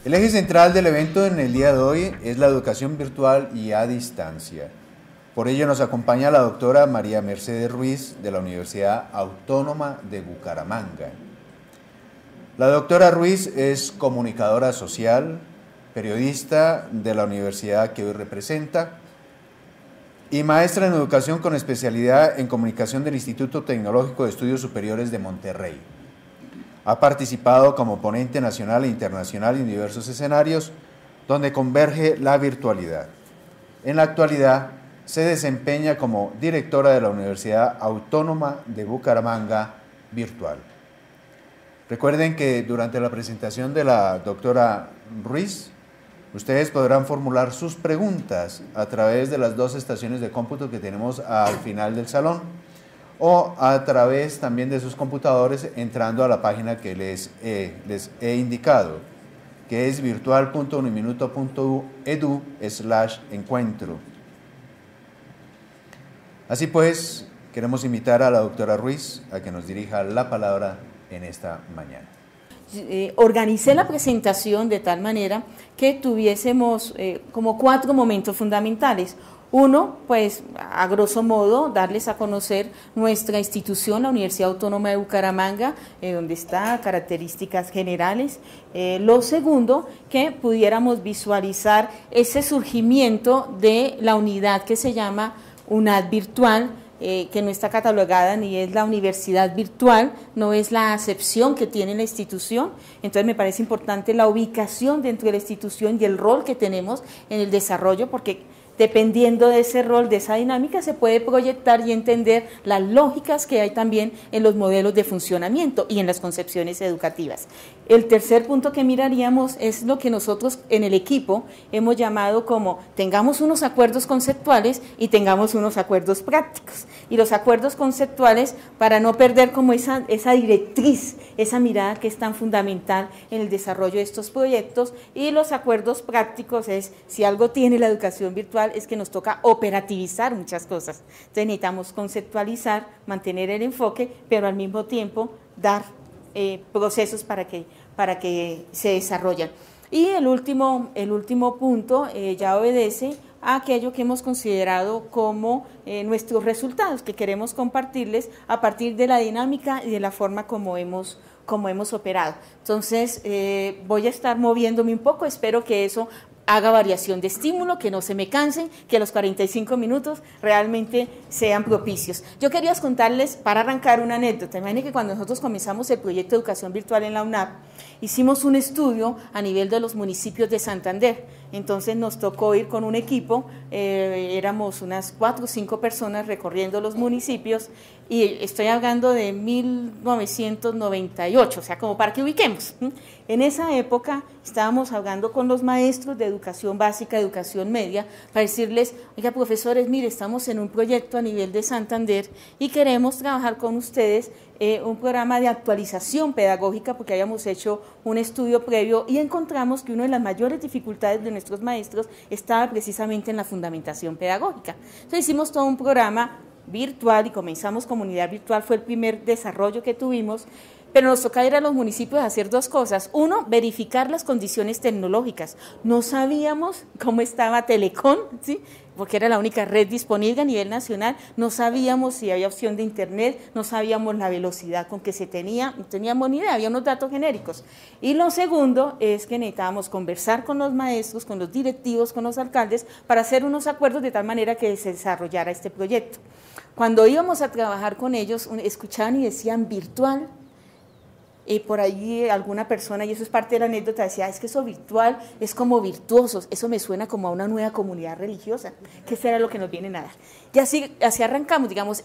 El eje central del evento en el día de hoy es la educación virtual y a distancia. Por ello nos acompaña la doctora María Mercedes Ruiz de la Universidad Autónoma de Bucaramanga. La doctora Ruiz es comunicadora social, periodista de la universidad que hoy representa y maestra en educación con especialidad en comunicación del Instituto Tecnológico de Estudios Superiores de Monterrey. Ha participado como ponente nacional e internacional en diversos escenarios donde converge la virtualidad. En la actualidad se desempeña como directora de la Universidad Autónoma de Bucaramanga Virtual. Recuerden que durante la presentación de la doctora Ruiz, ustedes podrán formular sus preguntas a través de las dos estaciones de cómputo que tenemos al final del salón o a través también de sus computadores entrando a la página que les he indicado, que es virtual.uniminuto.edu/encuentro. Así pues, queremos invitar a la doctora Ruiz a que nos dirija la palabra en esta mañana. Organicé la presentación de tal manera que tuviésemos como 4 momentos fundamentales. Uno, pues a grosso modo, darles a conocer nuestra institución, la Universidad Autónoma de Bucaramanga, donde está, características generales. Lo segundo, que pudiéramos visualizar ese surgimiento de la unidad que se llama UNAD Virtual, que no está catalogada ni es la universidad virtual, no es la acepción que tiene la institución. Entonces me parece importante la ubicación dentro de la institución y el rol que tenemos en el desarrollo, porque dependiendo de ese rol, de esa dinámica, se puede proyectar y entender las lógicas que hay también en los modelos de funcionamiento y en las concepciones educativas. El tercer punto que miraríamos es lo que nosotros en el equipo hemos llamado como tengamos unos acuerdos conceptuales y tengamos unos acuerdos prácticos. Y los acuerdos conceptuales para no perder como esa directriz, esa mirada que es tan fundamental en el desarrollo de estos proyectos, y los acuerdos prácticos es si algo tiene la educación virtual es que nos toca operativizar muchas cosas. Entonces necesitamos conceptualizar, mantener el enfoque, pero al mismo tiempo dar procesos para que se desarrollen. Y el último punto ya obedece a aquello que hemos considerado como nuestros resultados, que queremos compartirles a partir de la dinámica y de la forma como hemos operado. Entonces, voy a estar moviéndome un poco, espero que eso haga variación de estímulo, que no se me cansen, que los 45 minutos realmente sean propicios. Yo quería contarles, para arrancar, una anécdota. Imaginen que cuando nosotros comenzamos el proyecto de educación virtual en la UNAP, hicimos un estudio a nivel de los municipios de Santander. Entonces nos tocó ir con un equipo, éramos unas 4 o 5 personas recorriendo los municipios, y estoy hablando de 1998, o sea, como para que ubiquemos. En esa época estábamos hablando con los maestros de educación básica, educación media, para decirles, oiga, profesores, mire, estamos en un proyecto a nivel de Santander y queremos trabajar con ustedes un programa de actualización pedagógica, porque habíamos hecho un estudio previo y encontramos que una de las mayores dificultades de nuestros maestros estaba precisamente en la fundamentación pedagógica. Entonces hicimos todo un programa virtual y comenzamos comunidad virtual, fue el primer desarrollo que tuvimos, pero nos toca ir a los municipios a hacer 2 cosas. Uno, verificar las condiciones tecnológicas. No sabíamos cómo estaba Telecom, ¿sí?, porque era la única red disponible a nivel nacional, no sabíamos si había opción de internet, no sabíamos la velocidad con que se tenía, no teníamos ni idea, había unos datos genéricos. Y lo segundo es que necesitábamos conversar con los maestros, con los directivos, con los alcaldes, para hacer unos acuerdos de tal manera que se desarrollara este proyecto. Cuando íbamos a trabajar con ellos, escuchaban y decían virtual, por allí alguna persona, y eso es parte de la anécdota, decía, es que eso virtual es como virtuosos, eso me suena como a una nueva comunidad religiosa, que eso era lo que nos viene a dar. Y así arrancamos, digamos,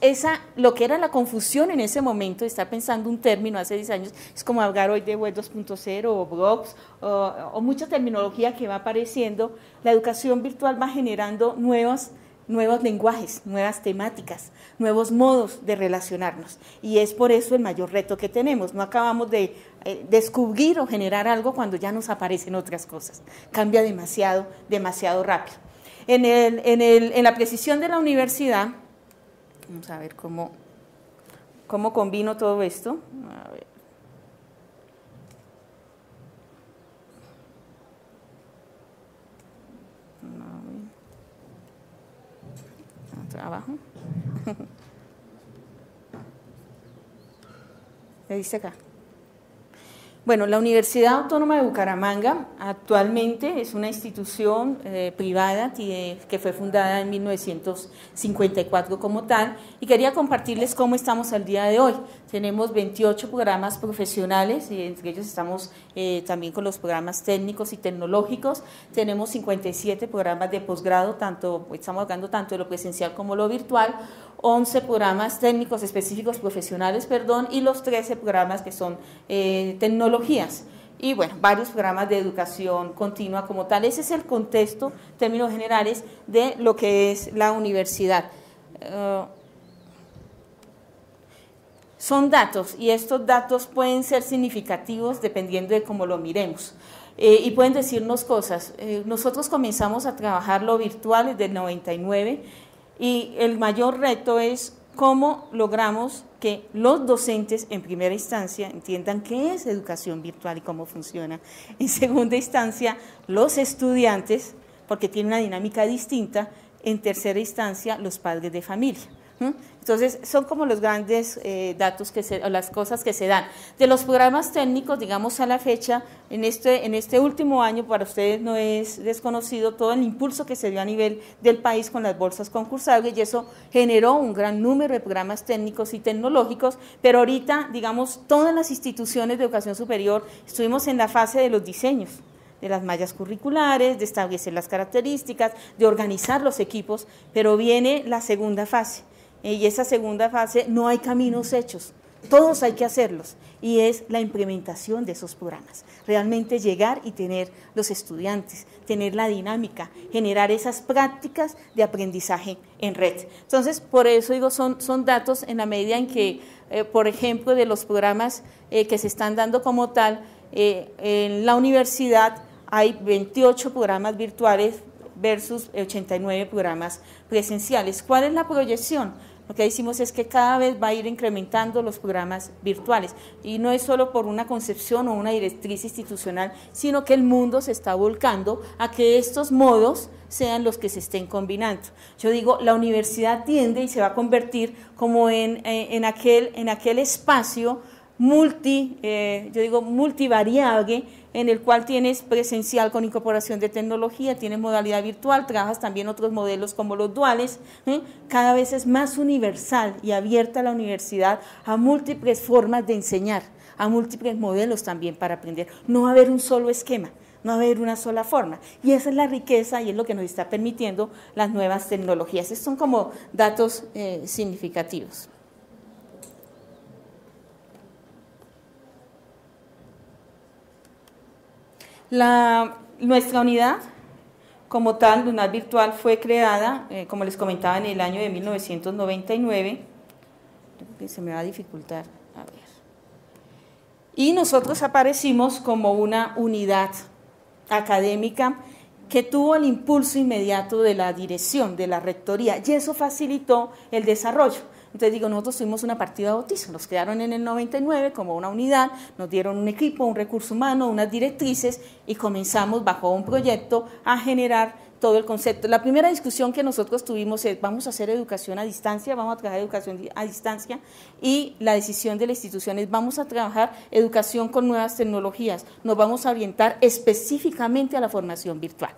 lo que era la confusión en ese momento de estar pensando un término hace 10 años, es como hablar hoy de web 2.0 o blogs, o mucha terminología que va apareciendo. La educación virtual va generando nuevos lenguajes, nuevas temáticas, nuevos modos de relacionarnos, y es por eso el mayor reto que tenemos. No acabamos de descubrir o generar algo cuando ya nos aparecen otras cosas, cambia demasiado rápido. En la precisión de la universidad, vamos a ver cómo combino todo esto. A ver. abajo. ¿Le dice acá? Bueno, la Universidad Autónoma de Bucaramanga actualmente es una institución privada que fue fundada en 1954 como tal, y quería compartirles cómo estamos al día de hoy. Tenemos 28 programas profesionales, y entre ellos estamos también con los programas técnicos y tecnológicos. Tenemos 57 programas de posgrado, estamos hablando tanto de lo presencial como lo virtual, 11 programas técnicos específicos profesionales, y los 13 programas que son tecnologías. Y bueno, varios programas de educación continua como tal. Ese es el contexto, en términos generales, de lo que es la universidad. Son datos, y estos datos pueden ser significativos dependiendo de cómo lo miremos. Y pueden decirnos cosas. Nosotros comenzamos a trabajar lo virtual desde el 99, y el mayor reto es cómo logramos que los docentes en primera instancia entiendan qué es educación virtual y cómo funciona. En segunda instancia, los estudiantes, porque tienen una dinámica distinta. En tercera instancia, los padres de familia. Entonces, son como los grandes datos, las cosas que se dan. De los programas técnicos, digamos a la fecha, en este último año, para ustedes no es desconocido todo el impulso que se dio a nivel del país con las bolsas concursables, y eso generó un gran número de programas técnicos y tecnológicos, pero ahorita, digamos, todas las instituciones de educación superior estuvimos en la fase de los diseños, de las mallas curriculares, de establecer las características, de organizar los equipos, pero viene la segunda fase. Y esa segunda fase no hay caminos hechos, todos hay que hacerlos, y es la implementación de esos programas. Realmente llegar y tener los estudiantes, tener la dinámica, generar esas prácticas de aprendizaje en red. Entonces, por eso digo, son datos en la medida en que, por ejemplo, de los programas que se están dando como tal, en la universidad hay 28 programas virtuales versus 89 programas presenciales. ¿Cuál es la proyección? Lo que decimos es que cada vez va a ir incrementando los programas virtuales, y no es solo por una concepción o una directriz institucional, sino que el mundo se está volcando a que estos modos sean los que se estén combinando. Yo digo, la universidad tiende y se va a convertir como en aquel espacio multivariable, en el cual tienes presencial con incorporación de tecnología, tienes modalidad virtual, trabajas también otros modelos como los duales. Cada vez es más universal y abierta la universidad a múltiples formas de enseñar, a múltiples modelos también para aprender. No va a haber un solo esquema, no va a haber una sola forma, y esa es la riqueza y es lo que nos está permitiendo las nuevas tecnologías. Estos son como datos significativos. Nuestra unidad, como tal, la unidad virtual, fue creada, como les comentaba, en el año de 1999. Creo que se me va a dificultar. A ver. Y nosotros aparecimos como una unidad académica que tuvo el impulso inmediato de la dirección, de la rectoría, y eso facilitó el desarrollo. Entonces digo, nosotros tuvimos una partida de bautizo, nos quedaron en el 99 como una unidad, nos dieron un equipo, un recurso humano, unas directrices, y comenzamos bajo un proyecto a generar todo el concepto. La primera discusión que nosotros tuvimos es, vamos a hacer educación a distancia, vamos a trabajar educación a distancia, y la decisión de la institución es, vamos a trabajar educación con nuevas tecnologías, nos vamos a orientar específicamente a la formación virtual.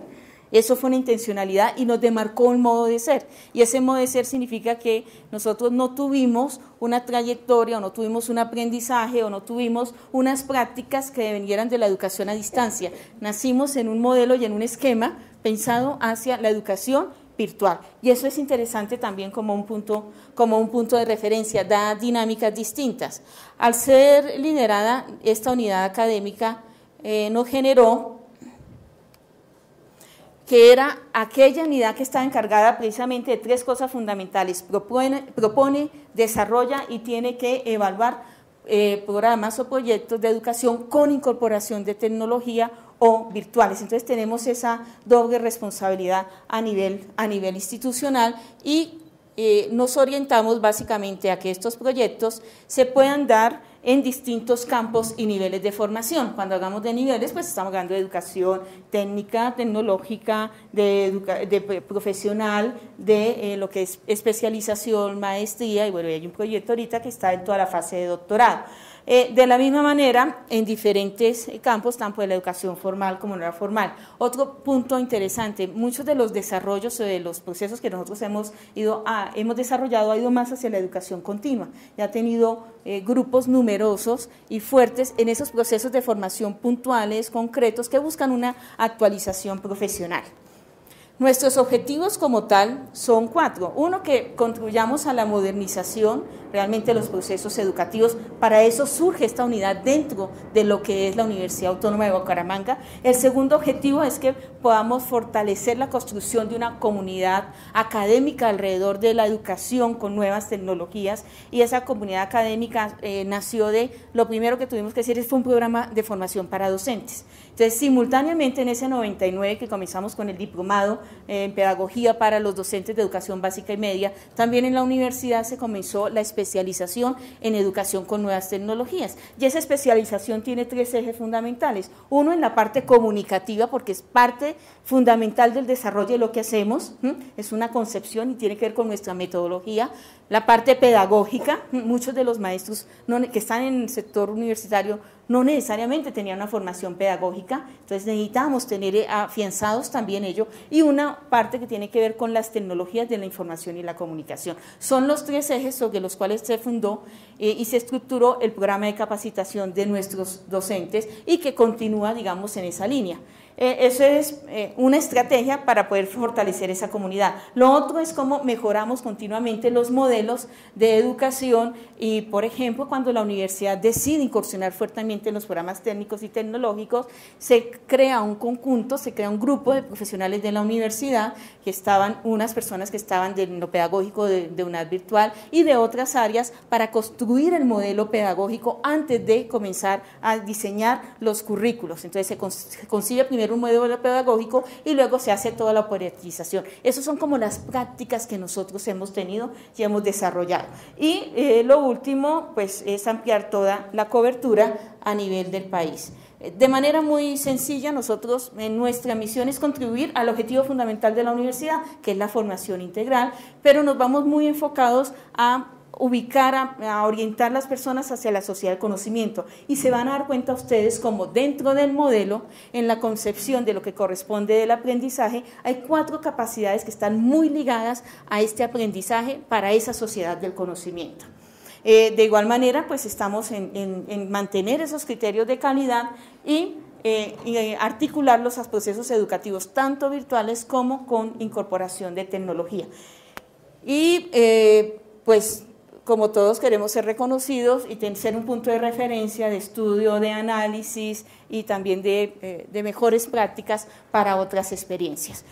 Eso fue una intencionalidad y nos demarcó un modo de ser, y ese modo de ser significa que nosotros no tuvimos una trayectoria, o no tuvimos un aprendizaje, o no tuvimos unas prácticas que vinieran de la educación a distancia. Nacimos en un modelo y en un esquema pensado hacia la educación virtual, y eso es interesante también como un punto de referencia, da dinámicas distintas. Al ser liderada esta unidad académica, nos generó que era aquella unidad que estaba encargada precisamente de tres cosas fundamentales: propone, desarrolla y tiene que evaluar programas o proyectos de educación con incorporación de tecnología o virtuales. Entonces tenemos esa doble responsabilidad a nivel institucional, y nos orientamos básicamente a que estos proyectos se puedan dar en distintos campos y niveles de formación. Cuando hablamos de niveles, pues estamos hablando de educación técnica, tecnológica, de profesional, de lo que es especialización, maestría, y bueno, hay un proyecto ahorita que está en toda la fase de doctorado. De la misma manera, en diferentes campos, tanto de la educación formal como no formal. Otro punto interesante, muchos de los desarrollos de los procesos que nosotros hemos desarrollado ha ido más hacia la educación continua. Ya ha tenido grupos numerosos y fuertes en esos procesos de formación puntuales, concretos, que buscan una actualización profesional. Nuestros objetivos como tal son 4. Uno, que contribuyamos a la modernización realmente de los procesos educativos. Para eso surge esta unidad dentro de lo que es la Universidad Autónoma de Bucaramanga. El segundo objetivo es que podamos fortalecer la construcción de una comunidad académica alrededor de la educación con nuevas tecnologías, y esa comunidad académica nació de, lo primero que tuvimos que hacer fue un programa de formación para docentes. Entonces, simultáneamente en ese 99 que comenzamos con el diplomado en pedagogía para los docentes de educación básica y media, también en la universidad se comenzó la especialización en educación con nuevas tecnologías, y esa especialización tiene 3 ejes fundamentales. Uno, en la parte comunicativa, porque es parte fundamental del desarrollo de lo que hacemos, es una concepción y tiene que ver con nuestra metodología. La parte pedagógica, muchos de los maestros que están en el sector universitario no necesariamente tenían una formación pedagógica, entonces necesitábamos tener afianzados también ello, y una parte que tiene que ver con las tecnologías de la información y la comunicación. Son los 3 ejes sobre los cuales se fundó y se estructuró el programa de capacitación de nuestros docentes, y que continúa, digamos, en esa línea. Eso es una estrategia para poder fortalecer esa comunidad. Lo otro es cómo mejoramos continuamente los modelos de educación, y, por ejemplo, cuando la universidad decide incursionar fuertemente en los programas técnicos y tecnológicos, se crea un conjunto, se crea un grupo de profesionales de la universidad, que estaban unas personas que estaban de lo pedagógico de UNAD Virtual y de otras áreas, para construir el modelo pedagógico antes de comenzar a diseñar los currículos. Entonces se concibe primero un modelo pedagógico y luego se hace toda la operativización. Esas son como las prácticas que nosotros hemos tenido y hemos desarrollado. Y lo último, pues, es ampliar toda la cobertura a nivel del país. De manera muy sencilla, nosotros en nuestra misión es contribuir al objetivo fundamental de la universidad, que es la formación integral, pero nos vamos muy enfocados a ubicar, a orientar las personas hacia la sociedad del conocimiento, y se van a dar cuenta ustedes como dentro del modelo, en la concepción de lo que corresponde del aprendizaje, hay 4 capacidades que están muy ligadas a este aprendizaje para esa sociedad del conocimiento. De igual manera, pues estamos en mantener esos criterios de calidad y articularlos a procesos educativos, tanto virtuales como con incorporación de tecnología. Y pues, como todos queremos ser reconocidos y ser un punto de referencia, de estudio, de análisis y también de mejores prácticas para otras experiencias.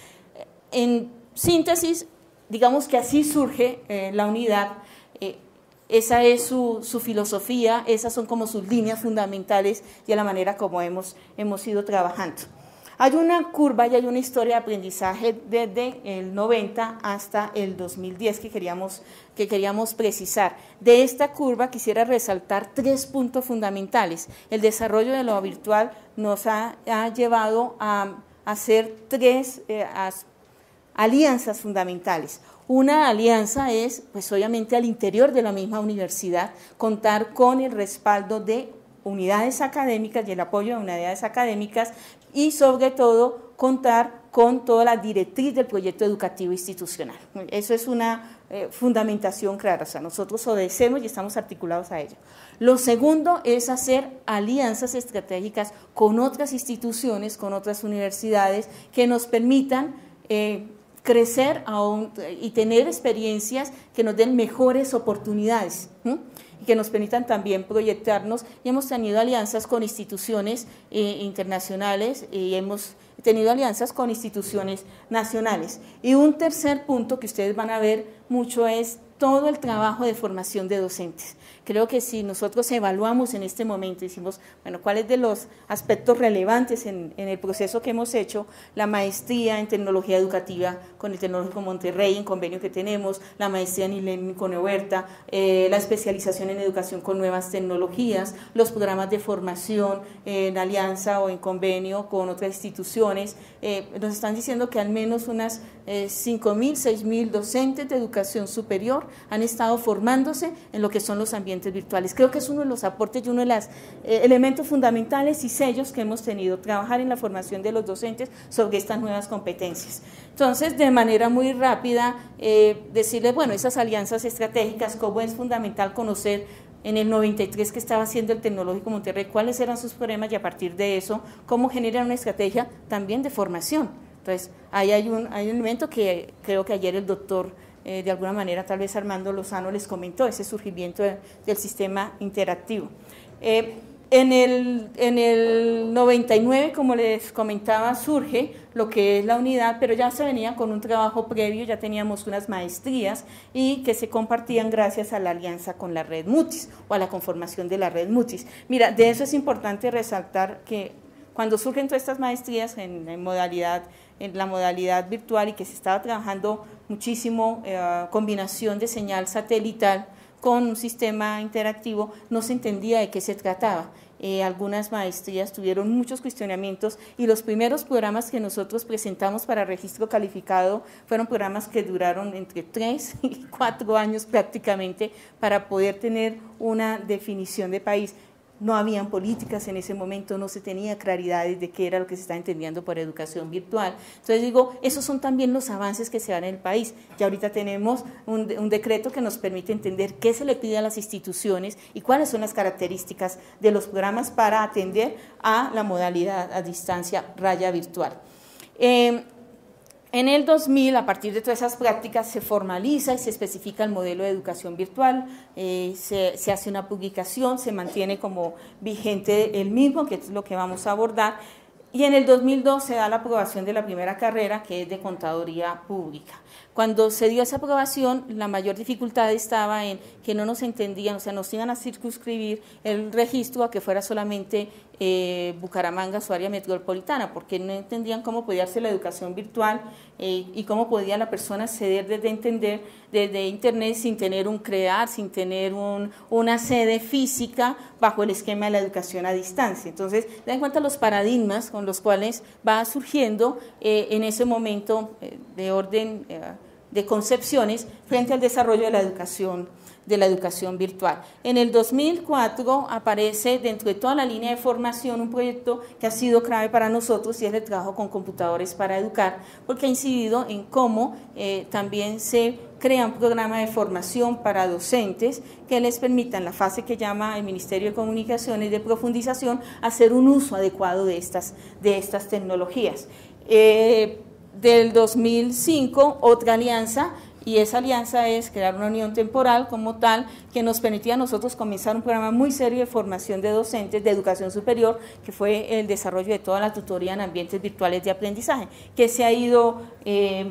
En síntesis, digamos que así surge la unidad. Esa es su filosofía, esas son como sus líneas fundamentales y la manera como hemos ido trabajando. Hay una curva y hay una historia de aprendizaje desde el 90 hasta el 2010 que queríamos precisar. De esta curva quisiera resaltar 3 puntos fundamentales. El desarrollo de lo virtual nos ha llevado a hacer 3 alianzas fundamentales. Una alianza es, pues obviamente al interior de la misma universidad, contar con el respaldo de unidades académicas y el apoyo de unidades académicas, y sobre todo contar con toda la directriz del proyecto educativo institucional. Eso es una fundamentación clara, o sea, nosotros obedecemos y estamos articulados a ello. Lo segundo es hacer alianzas estratégicas con otras instituciones, con otras universidades que nos permitan crecer y tener experiencias que nos den mejores oportunidades, y que nos permitan también proyectarnos, y hemos tenido alianzas con instituciones internacionales y hemos tenido alianzas con instituciones nacionales. Y un tercer punto que ustedes van a ver mucho es todo el trabajo de formación de docentes. Creo que si nosotros evaluamos en este momento, decimos, bueno, ¿cuáles de los aspectos relevantes en el proceso que hemos hecho? La maestría en tecnología educativa con el Tecnológico Monterrey, en convenio que tenemos, la maestría en e-learning con Oberta, la especialización en educación con nuevas tecnologías, los programas de formación en alianza o en convenio con otras instituciones. Nos están diciendo que al menos unas 5.000, 6.000 docentes de educación superior han estado formándose en lo que son los ambientes virtuales. Creo que es uno de los aportes y uno de los elementos fundamentales y sellos que hemos tenido, trabajar en la formación de los docentes sobre estas nuevas competencias. Entonces, de manera muy rápida, decirles, bueno, esas alianzas estratégicas, cómo es fundamental conocer en el 93 que estaba haciendo el Tecnológico Monterrey, cuáles eran sus problemas y a partir de eso, cómo generar una estrategia también de formación. Entonces, ahí hay un elemento que creo que ayer el doctor, de alguna manera, tal vez Armando Lozano les comentó, ese surgimiento del sistema interactivo. En el 99, como les comentaba, surge lo que es la unidad, pero ya se venía con un trabajo previo, ya teníamos unas maestrías y que se compartían gracias a la alianza con la red Mutis o a la conformación de la red Mutis. Mira, de eso es importante resaltar que cuando surgen todas estas maestrías en la modalidad virtual y que se estaba trabajando muchísimo combinación de señal satelital con un sistema interactivo, no se entendía de qué se trataba. Algunas maestrías tuvieron muchos cuestionamientos y los primeros programas que nosotros presentamos para registro calificado fueron programas que duraron entre 3 y 4 años prácticamente para poder tener una definición de país. No habían políticas en ese momento, no se tenía claridades de qué era lo que se está entendiendo por educación virtual. Entonces digo, esos son también los avances que se dan en el país. Ya ahorita tenemos un decreto que nos permite entender qué se le pide a las instituciones y cuáles son las características de los programas para atender a la modalidad a distancia raya virtual. En el 2000, a partir de todas esas prácticas, se formaliza y se especifica el modelo de educación virtual, se hace una publicación, se mantiene como vigente el mismo, que es lo que vamos a abordar, y en el 2002 se da la aprobación de la primera carrera, que es de Contaduría Pública. Cuando se dio esa aprobación, la mayor dificultad estaba en que no nos entendían, o sea, nos iban a circunscribir el registro a que fuera solamente Bucaramanga, su área metropolitana, porque no entendían cómo podía hacer la educación virtual y cómo podía la persona acceder desde Internet sin tener un CREAR, sin tener una sede física bajo el esquema de la educación a distancia. Entonces, ten en cuenta los paradigmas con los cuales va surgiendo en ese momento de orden de concepciones frente al desarrollo de la educación virtual. En el 2004 aparece dentro de toda la línea de formación un proyecto que ha sido clave para nosotros y es el trabajo con computadores para educar, porque ha incidido en cómo también se crea un programa de formación para docentes que les permita en la fase que llama el Ministerio de Comunicaciones de profundización hacer un uso adecuado de estas tecnologías. Del 2005, otra alianza, y esa alianza es crear una unión temporal como tal que nos permitía a nosotros comenzar un programa muy serio de formación de docentes de educación superior, que fue el desarrollo de toda la tutoría en ambientes virtuales de aprendizaje, que se ha ido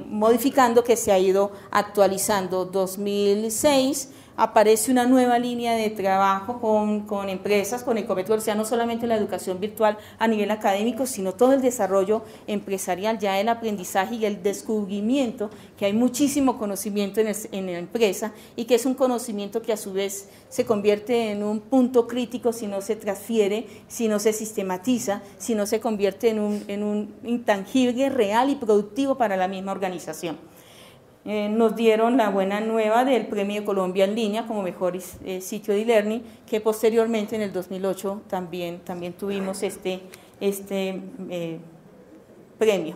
modificando, que se ha ido actualizando. 2006 aparece una nueva línea de trabajo con empresas, con Ecometro, o sea, no solamente la educación virtual a nivel académico, sino todo el desarrollo empresarial, ya el aprendizaje y el descubrimiento, que hay muchísimo conocimiento en la empresa y que es un conocimiento que a su vez se convierte en un punto crítico si no se transfiere, si no se sistematiza, si no se convierte en un intangible, real y productivo para la misma organización. Nos dieron la buena nueva del Premio Colombia en línea como mejor sitio de e-learning, que posteriormente en el 2008 también tuvimos este premio.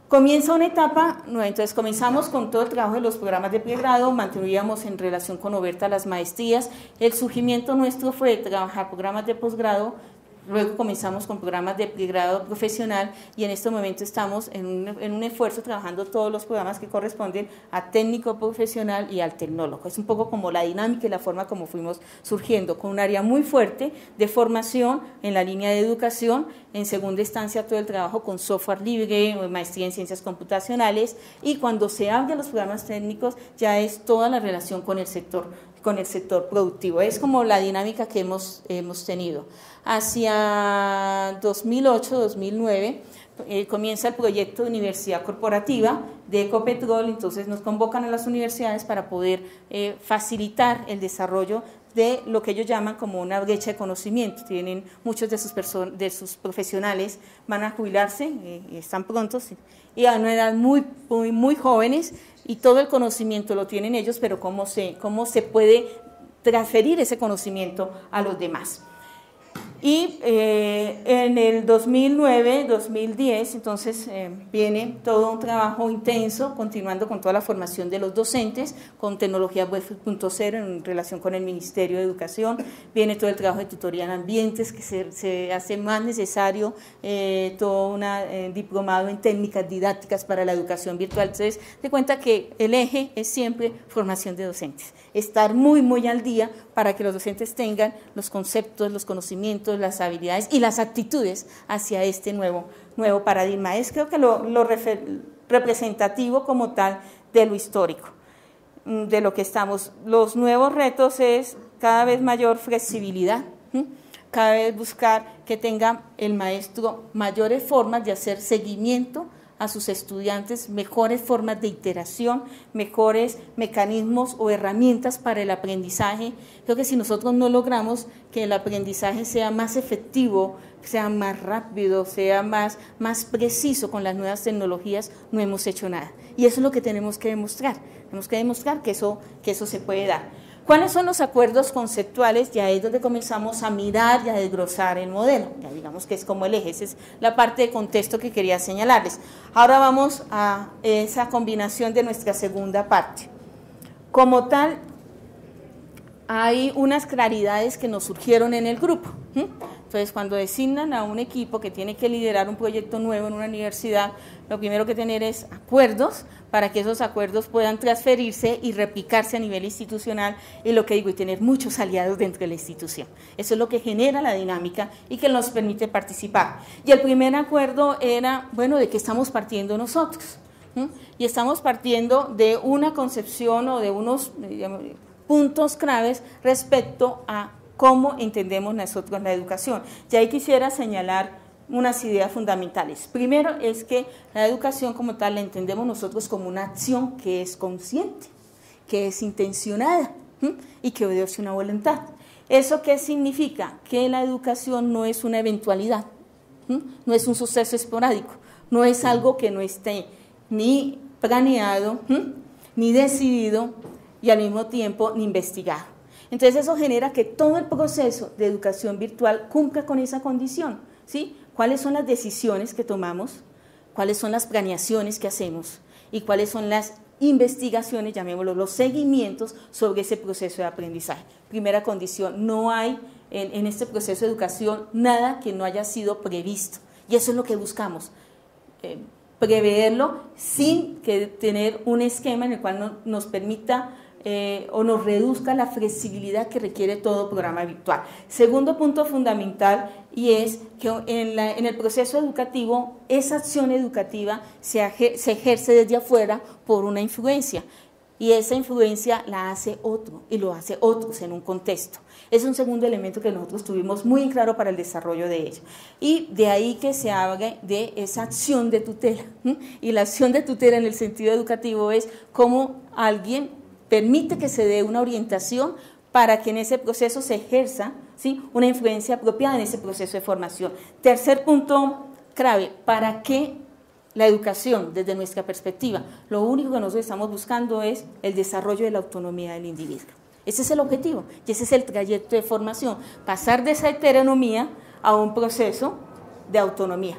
Comienza una etapa nueva, entonces comenzamos con todo el trabajo de los programas de pregrado, mantuvimos en relación con Oberta las maestrías, el surgimiento nuestro fue trabajar programas de posgrado luego comenzamos con programas de pregrado profesional y en este momento estamos en un esfuerzo trabajando todos los programas que corresponden a técnico profesional y al tecnólogo. Es un poco como la dinámica y la forma como fuimos surgiendo, con un área muy fuerte de formación en la línea de educación, en segunda instancia todo el trabajo con software libre, maestría en ciencias computacionales, y cuando se abren los programas técnicos ya es toda la relación con el sector productivo. Es como la dinámica que hemos tenido. Hacia 2008-2009 comienza el proyecto de universidad corporativa de Ecopetrol, entonces nos convocan a las universidades para poder facilitar el desarrollo de lo que ellos llaman como una brecha de conocimiento. Tienen muchos de sus profesionales van a jubilarse, están prontos, y a una edad muy jóvenes, y todo el conocimiento lo tienen ellos, pero cómo se puede transferir ese conocimiento a los demás. Y en el 2009-2010, entonces viene todo un trabajo intenso, continuando con toda la formación de los docentes, con tecnología web 4.0 en relación con el Ministerio de Educación, viene todo el trabajo de tutoría en ambientes, que se hace más necesario todo un diplomado en técnicas didácticas para la educación virtual. Entonces, de cuenta que el eje es siempre formación de docentes, estar muy al día para que los docentes tengan los conceptos, los conocimientos, las habilidades y las actitudes hacia este nuevo paradigma. Es creo que lo representativo como tal de lo histórico, de lo que estamos. Los nuevos retos es cada vez mayor flexibilidad, cada vez buscar que tenga el maestro mayores formas de hacer seguimiento a sus estudiantes, mejores formas de iteración, mejores mecanismos o herramientas para el aprendizaje. Creo que si nosotros no logramos que el aprendizaje sea más efectivo, sea más rápido, sea más preciso con las nuevas tecnologías, no hemos hecho nada. Y eso es lo que tenemos que demostrar. Tenemos que demostrar que eso se puede dar. ¿Cuáles son los acuerdos conceptuales? Ya es donde comenzamos a mirar y a desglosar el modelo. Ya digamos que es como el eje, esa es la parte de contexto que quería señalarles. Ahora vamos a esa combinación de nuestra segunda parte. Como tal, hay unas claridades que nos surgieron en el grupo. Entonces, cuando designan a un equipo que tiene que liderar un proyecto nuevo en una universidad, lo primero que tener es acuerdos para que esos acuerdos puedan transferirse y replicarse a nivel institucional, y lo que digo, y tener muchos aliados dentro de la institución. Eso es lo que genera la dinámica y que nos permite participar. Y el primer acuerdo era, bueno, ¿de qué estamos partiendo nosotros? Y estamos partiendo de una concepción o de unos puntos claves respecto a cómo entendemos nosotros la educación. Y ahí quisiera señalar unas ideas fundamentales. Primero es que la educación como tal la entendemos nosotros como una acción que es consciente, que es intencionada y que obedece una voluntad. ¿Eso qué significa? Que la educación no es una eventualidad, no es un suceso esporádico, no es algo que no esté ni planeado, ni decidido y al mismo tiempo ni investigado. Entonces eso genera que todo el proceso de educación virtual cumpla con esa condición, ¿sí? ¿Cuáles son las decisiones que tomamos? ¿Cuáles son las planeaciones que hacemos? ¿Y cuáles son las investigaciones, llamémoslo, los seguimientos sobre ese proceso de aprendizaje? Primera condición, no hay en este proceso de educación nada que no haya sido previsto. Y eso es lo que buscamos, preverlo sin que tener un esquema en el cual nos permita o nos reduzca la flexibilidad que requiere todo programa virtual. Segundo punto fundamental, y es que en el proceso educativo, esa acción educativa se ejerce desde afuera por una influencia, y esa influencia la hace otro, y lo hace otros en un contexto. Es un segundo elemento que nosotros tuvimos muy claro para el desarrollo de ello. Y de ahí que se hable de esa acción de tutela. Y la acción de tutela en el sentido educativo es cómo alguien permite que se dé una orientación para que en ese proceso se ejerza, ¿sí?, una influencia apropiada en ese proceso de formación. Tercer punto clave, ¿para qué la educación desde nuestra perspectiva? Lo único que nosotros estamos buscando es el desarrollo de la autonomía del individuo. Ese es el objetivo y ese es el trayecto de formación, pasar de esa heteronomía a un proceso de autonomía.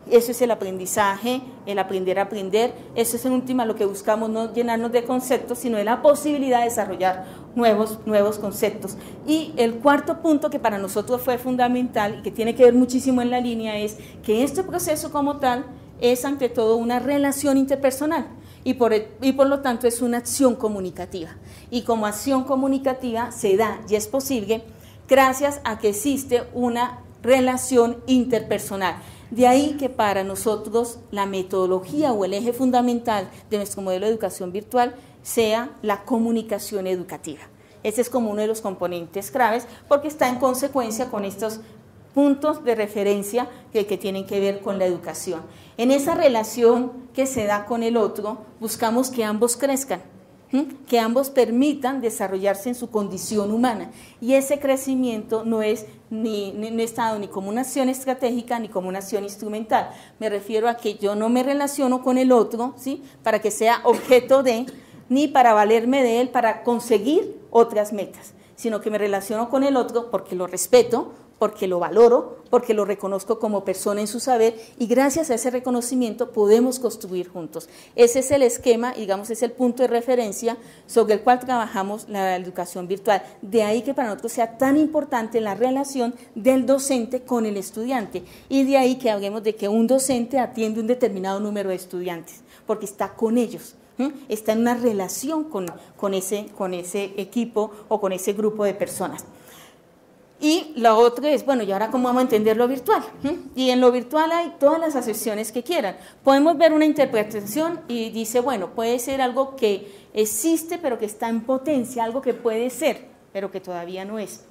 Eso es el aprendizaje, el aprender a aprender. Eso es en última lo que buscamos, no llenarnos de conceptos, sino de la posibilidad de desarrollar nuevos conceptos. Y el cuarto punto que para nosotros fue fundamental y que tiene que ver muchísimo en la línea es que este proceso como tal es ante todo una relación interpersonal y por lo tanto es una acción comunicativa. Y como acción comunicativa se da y es posible gracias a que existe una relación interpersonal. De ahí que para nosotros la metodología o el eje fundamental de nuestro modelo de educación virtual sea la comunicación educativa. Ese es como uno de los componentes claves porque está en consecuencia con estos puntos de referencia que tienen que ver con la educación. En esa relación que se da con el otro, buscamos que ambos crezcan, que ambos permitan desarrollarse en su condición humana. Y ese crecimiento no es no está ni como una acción estratégica ni como una acción instrumental. Me refiero a que yo no me relaciono con el otro, ¿sí?, para que sea objeto de, ni para valerme de él para conseguir otras metas, sino que me relaciono con el otro porque lo respeto, porque lo valoro, porque lo reconozco como persona en su saber y gracias a ese reconocimiento podemos construir juntos. Ese es el esquema, digamos, es el punto de referencia sobre el cual trabajamos la educación virtual. De ahí que para nosotros sea tan importante la relación del docente con el estudiante y de ahí que hablemos de que un docente atiende un determinado número de estudiantes, porque está con ellos. Está en una relación con ese equipo o con ese grupo de personas. Y lo otro es, bueno, ¿y ahora cómo vamos a entender lo virtual? Y en lo virtual hay todas las acepciones que quieran. Podemos ver una interpretación y dice, bueno, puede ser algo que existe pero que está en potencia, algo que puede ser, pero que todavía no es.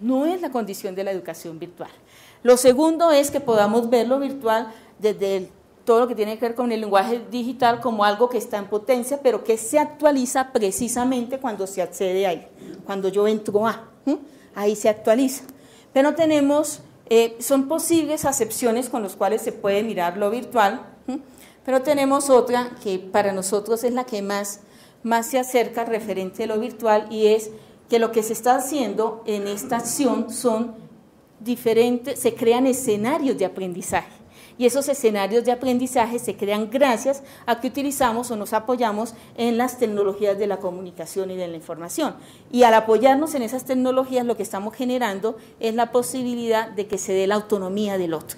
No es la condición de la educación virtual. Lo segundo es que podamos ver lo virtual desde todo lo que tiene que ver con el lenguaje digital como algo que está en potencia, pero que se actualiza precisamente cuando se accede a él, cuando yo entro ahí se actualiza. Pero tenemos, son posibles acepciones con las cuales se puede mirar lo virtual, pero tenemos otra que para nosotros es la que más se acerca referente a lo virtual y es que lo que se está haciendo en esta acción son diferentes, se crean escenarios de aprendizaje. Y esos escenarios de aprendizaje se crean gracias a que utilizamos o nos apoyamos en las tecnologías de la comunicación y de la información. Y al apoyarnos en esas tecnologías lo que estamos generando es la posibilidad de que se dé la autonomía del otro.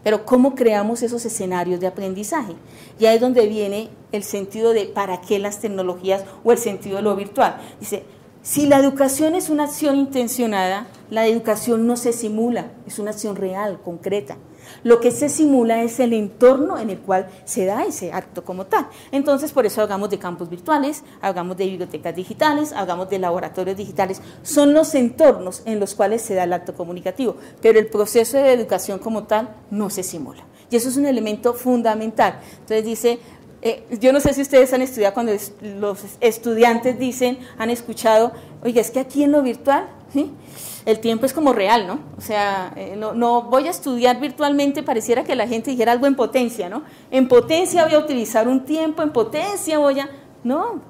Pero ¿cómo creamos esos escenarios de aprendizaje? Y ahí es donde viene el sentido de para qué las tecnologías o el sentido de lo virtual. Dice, si la educación es una acción intencionada, la educación no se simula, es una acción real, concreta. Lo que se simula es el entorno en el cual se da ese acto como tal. Entonces, por eso hagamos de campus virtuales, hagamos de bibliotecas digitales, hagamos de laboratorios digitales. Son los entornos en los cuales se da el acto comunicativo, pero el proceso de educación como tal no se simula. Y eso es un elemento fundamental. Entonces dice, yo no sé si ustedes han estudiado cuando los estudiantes dicen, han escuchado, oiga, es que aquí en lo virtual, ¿sí?, el tiempo es como real, ¿no? O sea, no voy a estudiar virtualmente, pareciera que la gente dijera algo en potencia, ¿no? En potencia voy a utilizar un tiempo, en potencia voy a... No,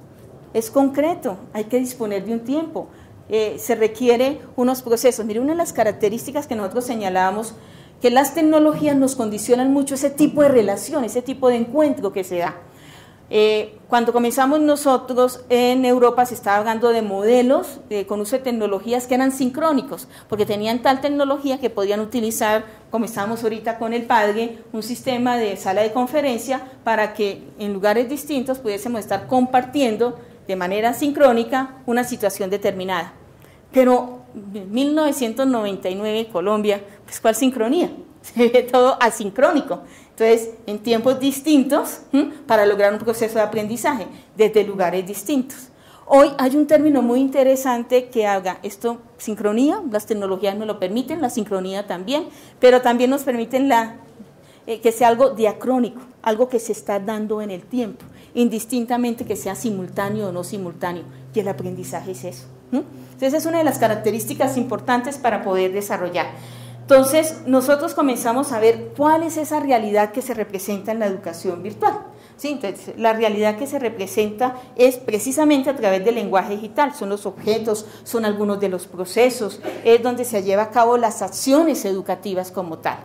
es concreto, hay que disponer de un tiempo, se requiere unos procesos. Mire, una de las características que nosotros señalábamos, que las tecnologías nos condicionan mucho ese tipo de relación, ese tipo de encuentro que se da. Cuando comenzamos nosotros en Europa se estaba hablando de modelos con uso de tecnologías que eran sincrónicos, porque tenían tal tecnología que podían utilizar, como estábamos ahorita con el padre, un sistema de sala de conferencia para que en lugares distintos pudiésemos estar compartiendo de manera sincrónica una situación determinada. Pero en 1999 Colombia, pues ¿cuál sincronía? Se ve todo asincrónico. Entonces, en tiempos distintos, para lograr un proceso de aprendizaje, desde lugares distintos. Hoy hay un término muy interesante que haga esto, sincronía, las tecnologías nos lo permiten, la sincronía también, pero también nos permiten que sea algo diacrónico, algo que se está dando en el tiempo, indistintamente que sea simultáneo o no simultáneo, y el aprendizaje es eso. Entonces, es una de las características importantes para poder desarrollar. Entonces, nosotros comenzamos a ver cuál es esa realidad que se representa en la educación virtual. ¿Sí? Entonces, la realidad que se representa es precisamente a través del lenguaje digital, son los objetos, son algunos de los procesos, es donde se lleva a cabo las acciones educativas como tal.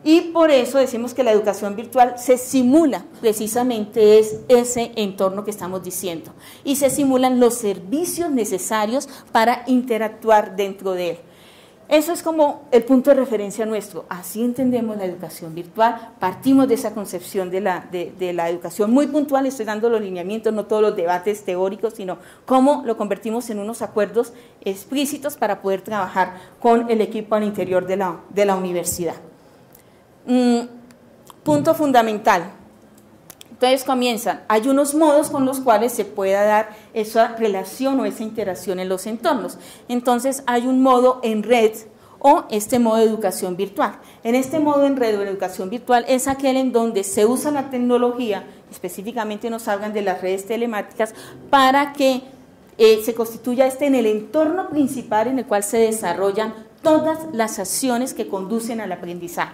Y por eso decimos que la educación virtual se simula, precisamente es ese entorno que estamos diciendo, y se simulan los servicios necesarios para interactuar dentro de él. Eso es como el punto de referencia nuestro, así entendemos la educación virtual, partimos de esa concepción de la educación muy puntual, estoy dando los lineamientos, no todos los debates teóricos, sino cómo lo convertimos en unos acuerdos explícitos para poder trabajar con el equipo al interior de la universidad. Punto fundamental. Entonces comienzan, hay unos modos con los cuales se pueda dar esa relación o esa interacción en los entornos. Entonces hay un modo en red o este modo de educación virtual. En este modo en red o en educación virtual es aquel en donde se usa la tecnología, específicamente nos hablan de las redes telemáticas, para que se constituya en el entorno principal en el cual se desarrollan todas las acciones que conducen al aprendizaje.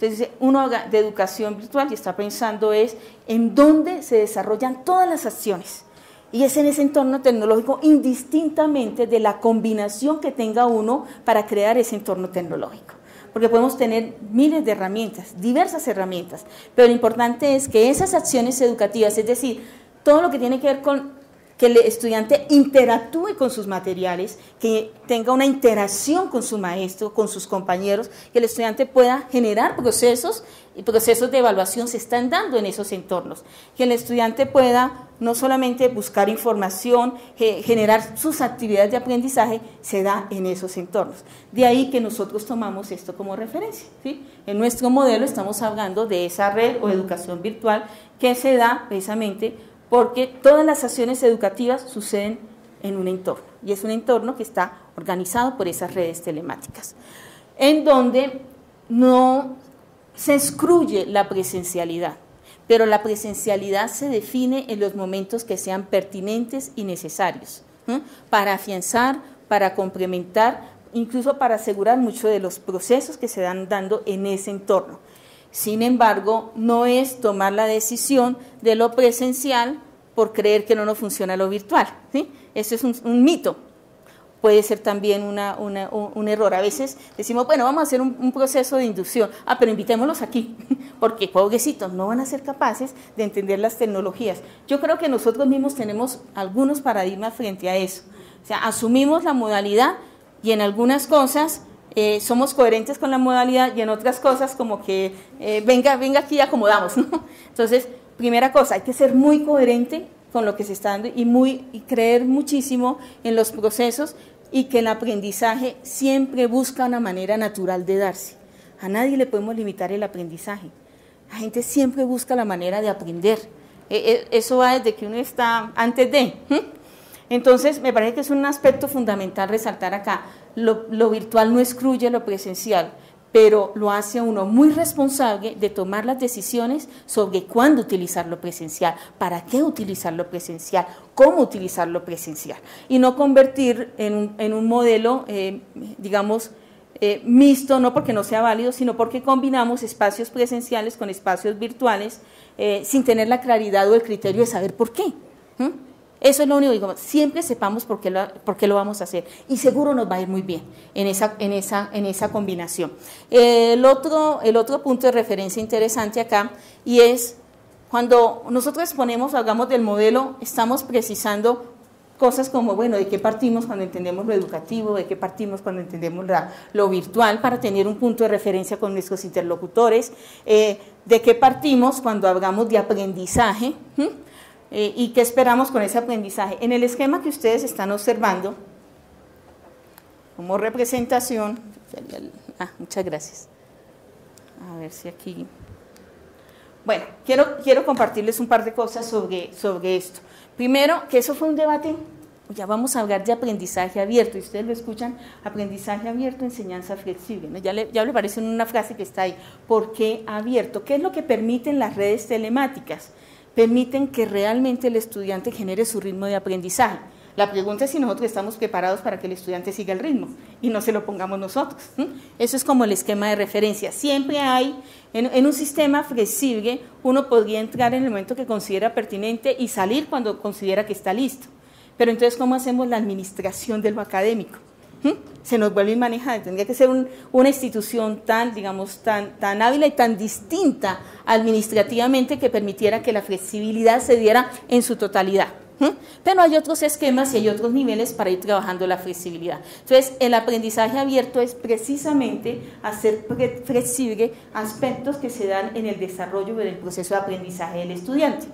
Entonces, uno de educación virtual y está pensando es en dónde se desarrollan todas las acciones. Y es en ese entorno tecnológico, indistintamente de la combinación que tenga uno para crear ese entorno tecnológico. Porque podemos tener miles de herramientas, diversas herramientas, pero lo importante es que esas acciones educativas, es decir, todo lo que tiene que ver con que el estudiante interactúe con sus materiales, que tenga una interacción con su maestro, con sus compañeros, que el estudiante pueda generar procesos, y procesos de evaluación se están dando en esos entornos, que el estudiante pueda no solamente buscar información, generar sus actividades de aprendizaje, se da en esos entornos. De ahí que nosotros tomamos esto como referencia, ¿sí? En nuestro modelo estamos hablando de esa red o educación virtual que se da precisamente porque todas las acciones educativas suceden en un entorno, y es un entorno que está organizado por esas redes telemáticas, en donde no se excluye la presencialidad, pero la presencialidad se define en los momentos que sean pertinentes y necesarios, para afianzar, para complementar, incluso para asegurar muchos de los procesos que se van dando en ese entorno. Sin embargo, no es tomar la decisión de lo presencial por creer que no nos funciona lo virtual, ¿sí? Eso es un mito, puede ser también un error. A veces decimos, bueno, vamos a hacer un proceso de inducción, pero invitémoslos aquí, porque pobrecitos no van a ser capaces de entender las tecnologías. Yo creo que nosotros mismos tenemos algunos paradigmas frente a eso, o sea, asumimos la modalidad y en algunas cosas somos coherentes con la modalidad y en otras cosas como que venga aquí y acomodamos, ¿no? Entonces, primera cosa, hay que ser muy coherente con lo que se está dando y creer muchísimo en los procesos y que el aprendizaje siempre busca una manera natural de darse. A nadie le podemos limitar el aprendizaje. La gente siempre busca la manera de aprender. Eso va desde que uno está antes de. Entonces, me parece que es un aspecto fundamental resaltar acá. Lo virtual no excluye lo presencial, pero lo hace a uno muy responsable de tomar las decisiones sobre cuándo utilizar lo presencial, para qué utilizar lo presencial, cómo utilizar lo presencial, y no convertir en un modelo, digamos, mixto, no porque no sea válido, sino porque combinamos espacios presenciales con espacios virtuales sin tener la claridad o el criterio de saber por qué. Eso es lo único que digo, siempre sepamos por qué lo vamos a hacer y seguro nos va a ir muy bien en esa combinación. El otro punto de referencia interesante acá y es cuando nosotros exponemos, hagamos del modelo, estamos precisando cosas como, bueno, de qué partimos cuando entendemos lo educativo, de qué partimos cuando entendemos lo virtual para tener un punto de referencia con nuestros interlocutores, de qué partimos cuando hablamos de aprendizaje, y qué esperamos con ese aprendizaje. En el esquema que ustedes están observando, como representación, muchas gracias. A ver si aquí... Bueno, quiero compartirles un par de cosas sobre esto. Primero, que eso fue un debate, ya vamos a hablar de aprendizaje abierto, y ustedes lo escuchan, aprendizaje abierto, enseñanza flexible, ¿no? Ya le parece una frase que está ahí. ¿Por qué abierto? ¿Qué es lo que permiten las redes telemáticas? Permiten que realmente el estudiante genere su ritmo de aprendizaje. La pregunta es si nosotros estamos preparados para que el estudiante siga el ritmo y no se lo pongamos nosotros. Eso es como el esquema de referencia. Siempre hay, en un sistema flexible, uno podría entrar en el momento que considera pertinente y salir cuando considera que está listo. Pero entonces, ¿cómo hacemos la administración de lo académico? se nos vuelve inmanejable. Tendría que ser una institución tan, digamos, tan hábil y tan distinta administrativamente que permitiera que la flexibilidad se diera en su totalidad. Pero hay otros esquemas y hay otros niveles para ir trabajando la flexibilidad. Entonces, el aprendizaje abierto es precisamente hacer flexible aspectos que se dan en el desarrollo del proceso de aprendizaje del estudiante.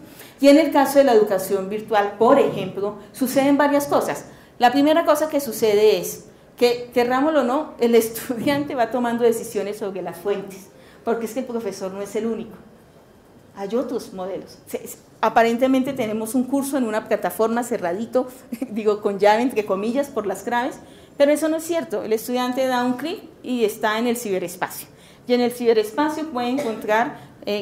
Y en el caso de la educación virtual, por ejemplo, suceden varias cosas. La primera cosa que sucede es que, querrámoslo o no, el estudiante va tomando decisiones sobre las fuentes, porque es que el profesor no es el único. Hay otros modelos. Aparentemente tenemos un curso en una plataforma cerradito, digo con llave entre comillas por las claves, pero eso no es cierto. El estudiante da un clic y está en el ciberespacio. Y en el ciberespacio puede encontrar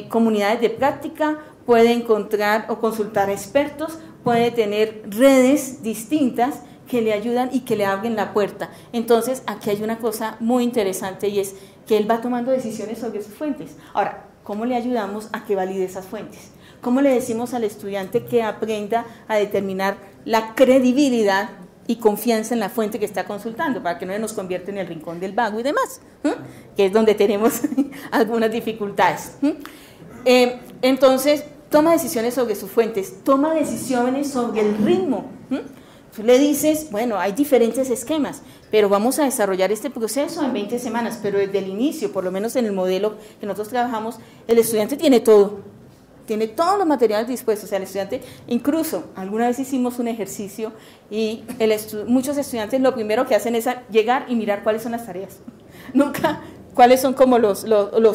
comunidades de práctica, puede encontrar o consultar expertos, puede tener redes distintas que le ayudan y que le abren la puerta. Entonces, aquí hay una cosa muy interesante y es que él va tomando decisiones sobre sus fuentes. Ahora, ¿cómo le ayudamos a que valide esas fuentes? ¿Cómo le decimos al estudiante que aprenda a determinar la credibilidad y confianza en la fuente que está consultando para que no nos convierta en el rincón del vago y demás? Que es donde tenemos algunas dificultades. Entonces, toma decisiones sobre sus fuentes, toma decisiones sobre el ritmo. Tú le dices, bueno, hay diferentes esquemas, pero vamos a desarrollar este proceso en 20 semanas, pero desde el inicio, por lo menos en el modelo que nosotros trabajamos, el estudiante tiene todo, tiene todos los materiales dispuestos. O sea, el estudiante, incluso alguna vez hicimos un ejercicio y muchos estudiantes lo primero que hacen es llegar y mirar cuáles son las tareas. Nunca cuáles son como los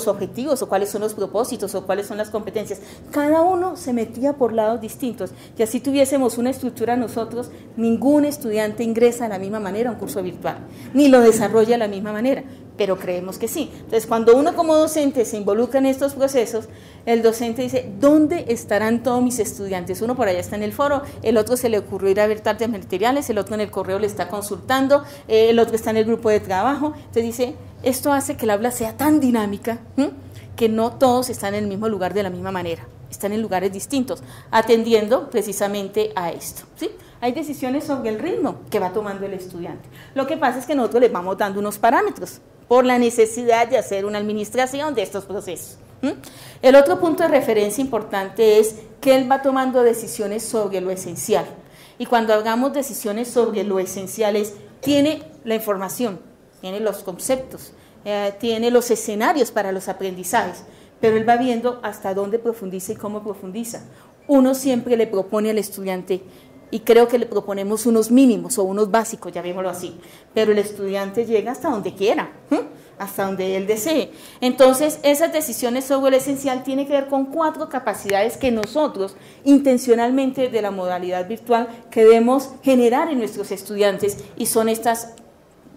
objetivos o cuáles son los propósitos o cuáles son las competencias. Cada uno se metía por lados distintos y así tuviésemos una estructura nosotros, ningún estudiante ingresa de la misma manera a un curso virtual, ni lo desarrolla de la misma manera, pero creemos que sí. Entonces, cuando uno como docente se involucra en estos procesos, el docente dice, ¿dónde estarán todos mis estudiantes? Uno por allá está en el foro, el otro se le ocurrió ir a ver tardes materiales, el otro en el correo le está consultando, el otro está en el grupo de trabajo. Entonces dice, esto hace que el aula sea tan dinámica que no todos están en el mismo lugar de la misma manera, están en lugares distintos, atendiendo precisamente a esto, ¿sí? Hay decisiones sobre el ritmo que va tomando el estudiante. Lo que pasa es que nosotros les vamos dando unos parámetros por la necesidad de hacer una administración de estos procesos. El otro punto de referencia importante es que él va tomando decisiones sobre lo esencial. Y cuando hagamos decisiones sobre lo esencial tiene la información, tiene los conceptos, tiene los escenarios para los aprendizajes, pero él va viendo hasta dónde profundiza y cómo profundiza. Uno siempre le propone al estudiante, y creo que le proponemos unos mínimos o unos básicos, llamémoslo así, pero el estudiante llega hasta donde quiera, hasta donde él desee. Entonces, esas decisiones sobre lo esencial tienen que ver con 4 capacidades que nosotros, intencionalmente de la modalidad virtual, queremos generar en nuestros estudiantes, y son estas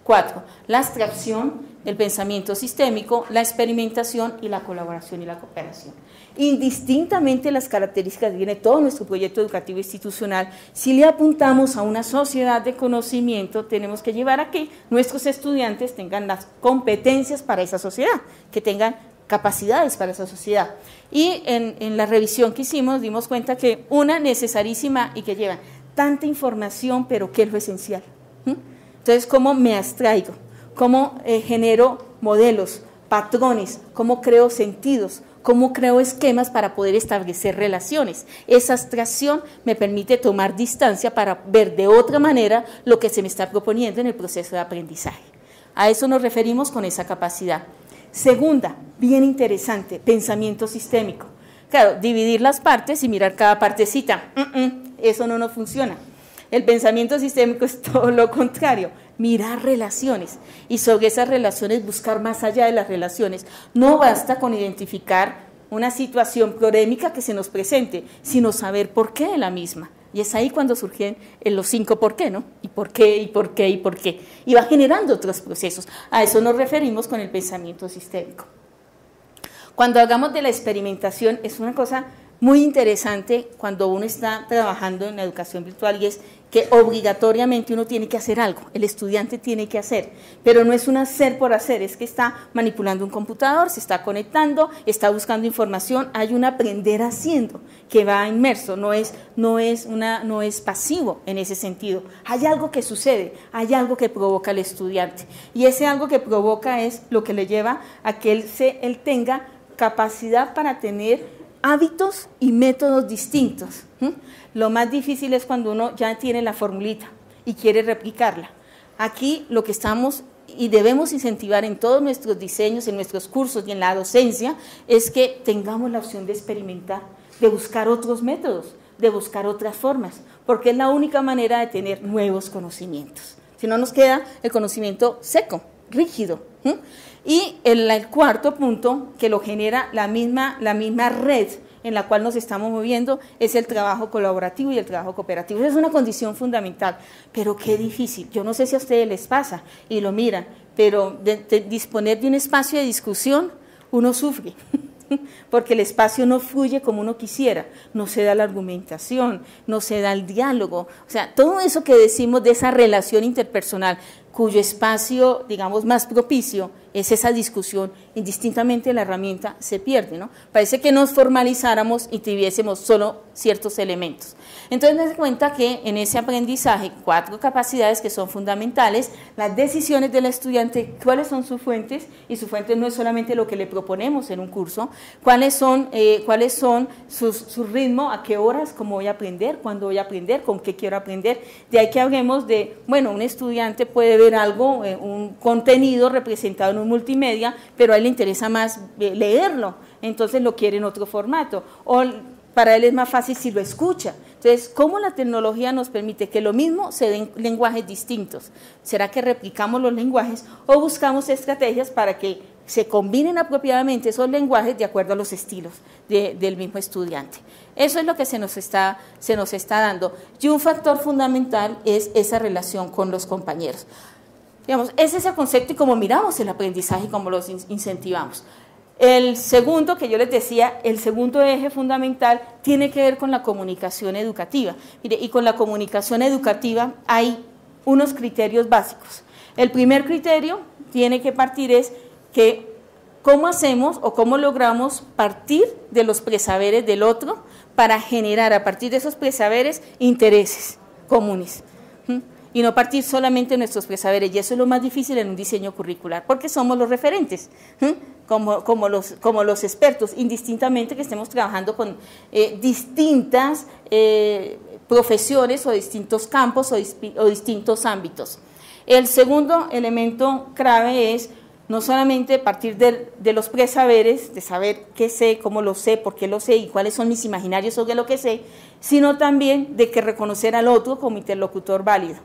4: la abstracción, el pensamiento sistémico, la experimentación y la colaboración y la cooperación. Indistintamente las características que tiene todo nuestro proyecto educativo institucional, si le apuntamos a una sociedad de conocimiento, tenemos que llevar a que nuestros estudiantes tengan las competencias para esa sociedad, que tengan capacidades para esa sociedad. Y en la revisión que hicimos dimos cuenta que una necesarísima y que lleva tanta información, pero ¿qué es lo esencial? Entonces, ¿cómo me abstraigo? ¿Cómo genero modelos, patrones? ¿Cómo creo sentidos? ¿Cómo creo esquemas para poder establecer relaciones? Esa abstracción me permite tomar distancia para ver de otra manera lo que se me está proponiendo en el proceso de aprendizaje. A eso nos referimos con esa capacidad. Segunda, bien interesante, pensamiento sistémico. Claro, dividir las partes y mirar cada partecita, eso no nos funciona. El pensamiento sistémico es todo lo contrario, mirar relaciones y sobre esas relaciones buscar más allá de las relaciones. No basta con identificar una situación problemática que se nos presente, sino saber por qué de la misma. Y es ahí cuando surgen los 5 por qué, ¿no? Y por qué, y por qué, y por qué. Y va generando otros procesos. A eso nos referimos con el pensamiento sistémico. Cuando hablamos de la experimentación, es una cosa muy interesante cuando uno está trabajando en la educación virtual, y es que obligatoriamente uno tiene que hacer algo, el estudiante tiene que hacer, pero no es un hacer por hacer, es que está manipulando un computador, se está conectando, está buscando información, hay un aprender haciendo que va inmerso, no es pasivo en ese sentido, hay algo que sucede, hay algo que provoca al estudiante, y ese algo que provoca es lo que le lleva a que él tenga capacidad para tener hábitos y métodos distintos. Lo más difícil es cuando uno ya tiene la formulita y quiere replicarla. Aquí lo que estamos y debemos incentivar en todos nuestros diseños, en nuestros cursos y en la docencia, es que tengamos la opción de experimentar, de buscar otros métodos, de buscar otras formas, porque es la única manera de tener nuevos conocimientos. Si no, nos queda el conocimiento seco, rígido. Y el cuarto punto que lo genera la misma red en la cual nos estamos moviendo es el trabajo colaborativo y el trabajo cooperativo. Esa es una condición fundamental, pero qué difícil. Yo no sé si a ustedes les pasa y lo miran, pero de disponer de un espacio de discusión, uno sufre, porque el espacio no fluye como uno quisiera, no se da la argumentación, no se da el diálogo, o sea, todo eso que decimos de esa relación interpersonal, cuyo espacio, digamos, más propicio es esa discusión, indistintamente la herramienta se pierde, ¿no? Parece que nos formalizáramos y tuviésemos solo ciertos elementos. Entonces, me doy cuenta que en ese aprendizaje, 4 capacidades que son fundamentales, las decisiones del estudiante, cuáles son sus fuentes, y su fuente no es solamente lo que le proponemos en un curso, cuáles son su ritmo, a qué horas, cómo voy a aprender, cuándo voy a aprender, con qué quiero aprender. De ahí que hablemos de, bueno, un estudiante puede ver algo, un contenido representado en un multimedia, pero a él le interesa más leerlo, entonces lo quiere en otro formato, o para él es más fácil si lo escucha. Entonces, ¿cómo la tecnología nos permite que lo mismo se den lenguajes distintos? ¿Será que replicamos los lenguajes o buscamos estrategias para que se combinen apropiadamente esos lenguajes de acuerdo a los estilos del mismo estudiante? Eso es lo que se nos está dando. Y un factor fundamental es esa relación con los compañeros. Digamos, ese es el concepto y cómo miramos el aprendizaje y cómo los incentivamos. El segundo, que yo les decía, el segundo eje fundamental tiene que ver con la comunicación educativa. Mire, y con la comunicación educativa hay unos criterios básicos. El primer criterio tiene que partir es que cómo hacemos o cómo logramos partir de los presaberes del otro para generar a partir de esos presaberes intereses comunes. Y no partir solamente de nuestros presaberes, y eso es lo más difícil en un diseño curricular, porque somos los referentes, como los expertos, indistintamente que estemos trabajando con distintas profesiones o distintos campos o distintos ámbitos. El segundo elemento clave es no solamente partir de los presaberes, de saber qué sé, cómo lo sé, por qué lo sé y cuáles son mis imaginarios sobre lo que sé, sino también de que reconocer al otro como interlocutor válido.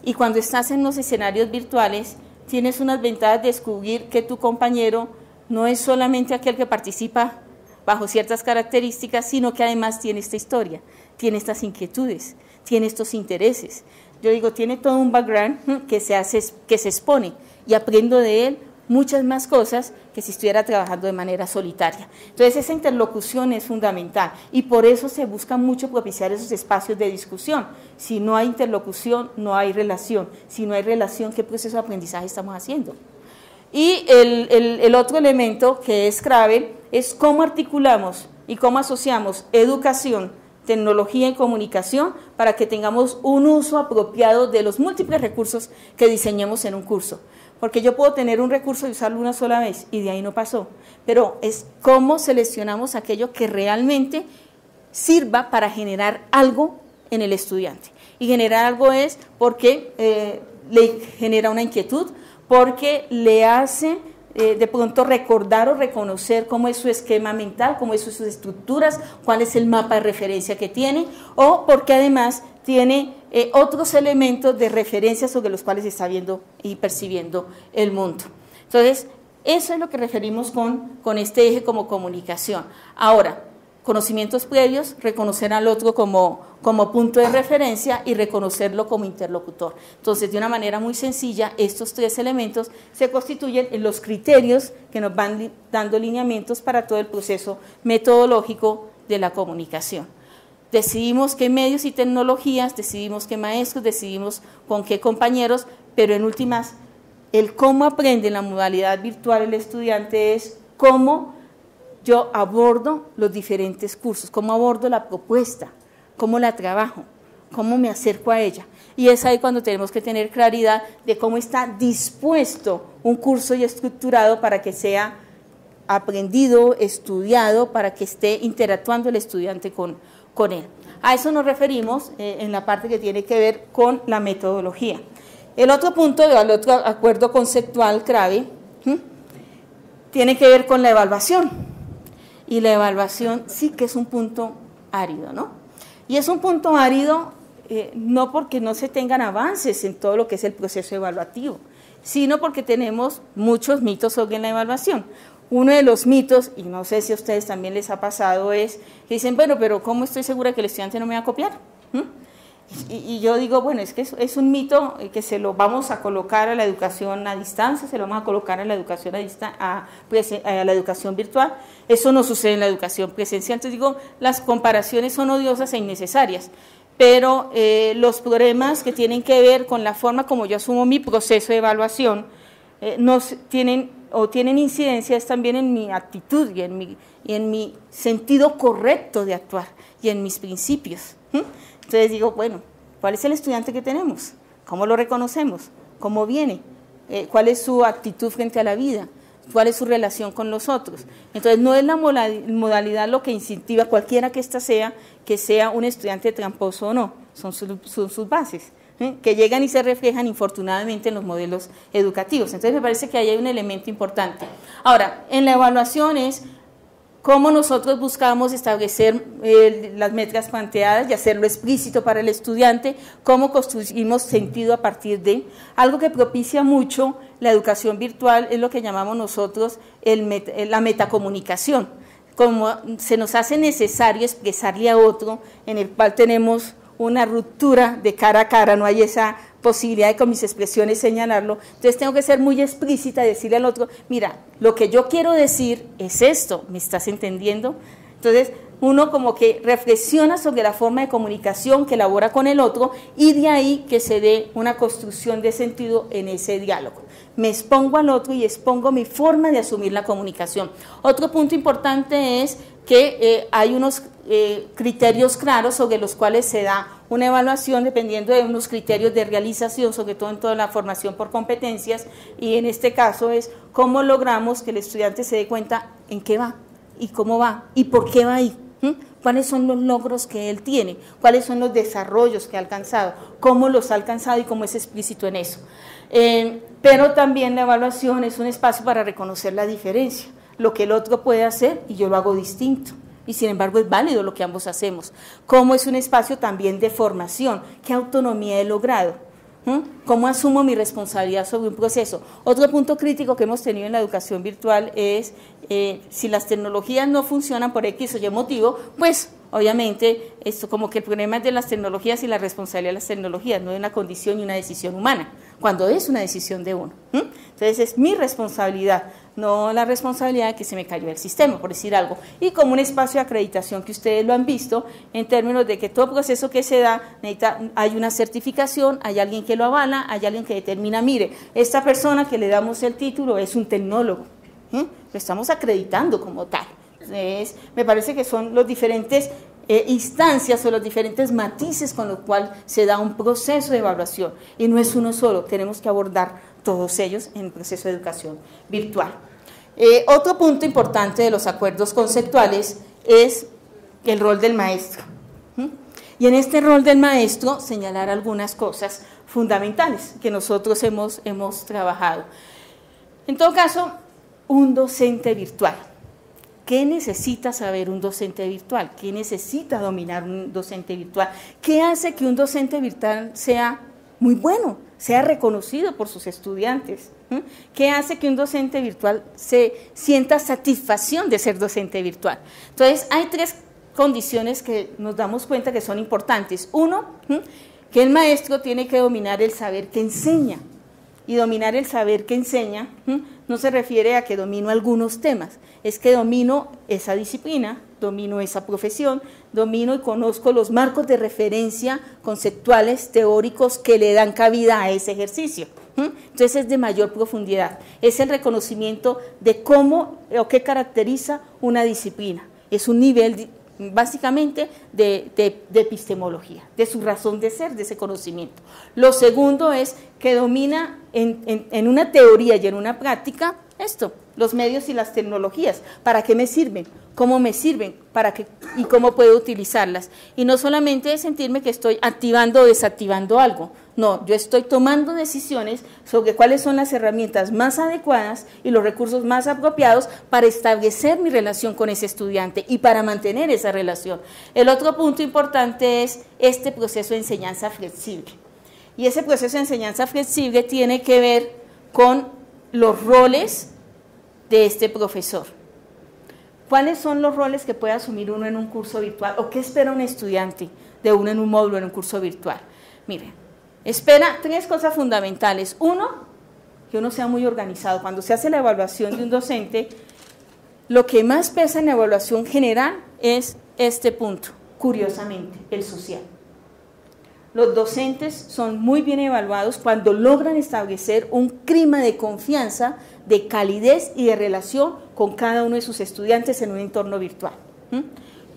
Y cuando estás en los escenarios virtuales, tienes unas ventajas de descubrir que tu compañero no es solamente aquel que participa bajo ciertas características, sino que además tiene esta historia, tiene estas inquietudes, tiene estos intereses. Yo digo, tiene todo un background que se expone y aprendo de él muchas más cosas que si estuviera trabajando de manera solitaria. Entonces esa interlocución es fundamental y por eso se busca mucho propiciar esos espacios de discusión. Si no hay interlocución, no hay relación. Si no hay relación, ¿qué proceso de aprendizaje estamos haciendo? Y el otro elemento que es clave es cómo articulamos y cómo asociamos educación, tecnología y comunicación para que tengamos un uso apropiado de los múltiples recursos que diseñemos en un curso. Porque yo puedo tener un recurso y usarlo una sola vez y de ahí no pasó, pero es cómo seleccionamos aquello que realmente sirva para generar algo en el estudiante. Y generar algo es porque le genera una inquietud, porque le hace de pronto recordar o reconocer cómo es su esquema mental, cómo son sus estructuras, cuál es el mapa de referencia que tiene, o porque además tiene otros elementos de referencia sobre los cuales está viendo y percibiendo el mundo. Entonces, eso es lo que referimos con este eje como comunicación. Ahora, conocimientos previos, reconocer al otro como punto de referencia y reconocerlo como interlocutor. Entonces, de una manera muy sencilla, estos 3 elementos se constituyen en los criterios que nos van dando lineamientos para todo el proceso metodológico de la comunicación. Decidimos qué medios y tecnologías, decidimos qué maestros, decidimos con qué compañeros, pero en últimas, el cómo aprende en la modalidad virtual el estudiante es cómo yo abordo los diferentes cursos, cómo abordo la propuesta, cómo la trabajo, cómo me acerco a ella. Y es ahí cuando tenemos que tener claridad de cómo está dispuesto un curso y estructurado para que sea aprendido, estudiado, para que esté interactuando el estudiante con él. A eso nos referimos en la parte que tiene que ver con la metodología. El otro punto, el otro acuerdo conceptual clave, tiene que ver con la evaluación. Y la evaluación sí que es un punto árido, ¿no? Y es un punto árido no porque no se tengan avances en todo lo que es el proceso evaluativo, sino porque tenemos muchos mitos sobre la evaluación. Uno de los mitos, y no sé si a ustedes también les ha pasado, es que dicen, bueno, pero ¿cómo estoy segura que el estudiante no me va a copiar? Y yo digo, bueno, es que es un mito que se lo vamos a colocar a la educación a distancia, se lo vamos a colocar a la educación a la educación virtual. Eso no sucede en la educación presencial. Entonces digo, las comparaciones son odiosas e innecesarias, pero los problemas que tienen que ver con la forma como yo asumo mi proceso de evaluación tienen incidencias también en mi actitud y en mi sentido correcto de actuar y en mis principios. Entonces digo, bueno, ¿cuál es el estudiante que tenemos? ¿Cómo lo reconocemos? ¿Cómo viene? ¿Cuál es su actitud frente a la vida? ¿Cuál es su relación con los otros? Entonces no es la modalidad lo que incentiva, cualquiera que ésta sea, que sea un estudiante tramposo o no, son sus bases, que llegan y se reflejan infortunadamente en los modelos educativos. Entonces me parece que ahí hay un elemento importante. Ahora, en la evaluación es cómo nosotros buscamos establecer las métricas planteadas y hacerlo explícito para el estudiante, cómo construimos sentido a partir de algo que propicia mucho la educación virtual, es lo que llamamos nosotros la metacomunicación, como se nos hace necesario expresarle a otro, en el cual tenemos una ruptura de cara a cara, no hay esa posibilidad de con mis expresiones señalarlo, entonces tengo que ser muy explícita y decirle al otro, mira, lo que yo quiero decir es esto, ¿me estás entendiendo? Entonces uno como que reflexiona sobre la forma de comunicación que elabora con el otro y de ahí que se dé una construcción de sentido en ese diálogo. Me expongo al otro y expongo mi forma de asumir la comunicación. Otro punto importante es que hay unos criterios claros sobre los cuales se da una evaluación dependiendo de unos criterios de realización, sobre todo en toda la formación por competencias, y en este caso es cómo logramos que el estudiante se dé cuenta en qué va y cómo va y por qué va ahí. ¿Cuáles son los logros que él tiene? ¿Cuáles son los desarrollos que ha alcanzado? ¿Cómo los ha alcanzado y cómo es explícito en eso? Pero también la evaluación es un espacio para reconocer la diferencia, lo que el otro puede hacer y yo lo hago distinto. Y sin embargo es válido lo que ambos hacemos. ¿Cómo es un espacio también de formación? ¿Qué autonomía he logrado? ¿Cómo asumo mi responsabilidad sobre un proceso? Otro punto crítico que hemos tenido en la educación virtual es si las tecnologías no funcionan por X o Y motivo, pues obviamente esto como que el problema es de las tecnologías y la responsabilidad de las tecnologías, no de una condición y una decisión humana, cuando es una decisión de uno. Entonces es mi responsabilidad, no la responsabilidad de que se me cayó el sistema, por decir algo. Y como un espacio de acreditación que ustedes lo han visto, en términos de que todo proceso que se da, hay una certificación, hay alguien que lo avala, hay alguien que determina, mire, esta persona que le damos el título es un tecnólogo, lo estamos acreditando como tal. Entonces, me parece que son los diferentes instancias o los diferentes matices con los cuales se da un proceso de evaluación, y no es uno solo, tenemos que abordar todos ellos en el proceso de educación virtual. Otro punto importante de los acuerdos conceptuales es el rol del maestro. Y en este rol del maestro señalar algunas cosas fundamentales que nosotros hemos trabajado. En todo caso, un docente virtual. ¿Qué necesita saber un docente virtual? ¿Qué necesita dominar un docente virtual? ¿Qué hace que un docente virtual sea muy bueno, sea reconocido por sus estudiantes? ¿Qué hace que un docente virtual se sienta satisfacción de ser docente virtual? Entonces, hay tres condiciones que nos damos cuenta que son importantes. Uno, que el maestro tiene que dominar el saber que enseña. Y dominar el saber que enseña no se refiere a que domino algunos temas, es que domino esa disciplina, domino esa profesión, domino y conozco los marcos de referencia conceptuales, teóricos que le dan cabida a ese ejercicio. Entonces es de mayor profundidad, es el reconocimiento de cómo o qué caracteriza una disciplina, es un nivel básicamente de epistemología, de su razón de ser, de ese conocimiento. Lo segundo es que domina en una teoría y en una práctica esto, los medios y las tecnologías, ¿para qué me sirven? ¿Cómo me sirven? ¿Para qué? ¿Y cómo puedo utilizarlas? Y no solamente de sentirme que estoy activando o desactivando algo, no, yo estoy tomando decisiones sobre cuáles son las herramientas más adecuadas y los recursos más apropiados para establecer mi relación con ese estudiante y para mantener esa relación. El otro punto importante es este proceso de enseñanza flexible. Y ese proceso de enseñanza flexible tiene que ver con los roles de este profesor. ¿Cuáles son los roles que puede asumir uno en un curso virtual? ¿O qué espera un estudiante de uno en un módulo, en un curso virtual? Miren, espera 3 cosas fundamentales. Uno, que uno sea muy organizado. Cuando se hace la evaluación de un docente, lo que más pesa en la evaluación general es este punto, curiosamente, el social. Los docentes son muy bien evaluados cuando logran establecer un clima de confianza, de calidez y de relación con cada uno de sus estudiantes en un entorno virtual.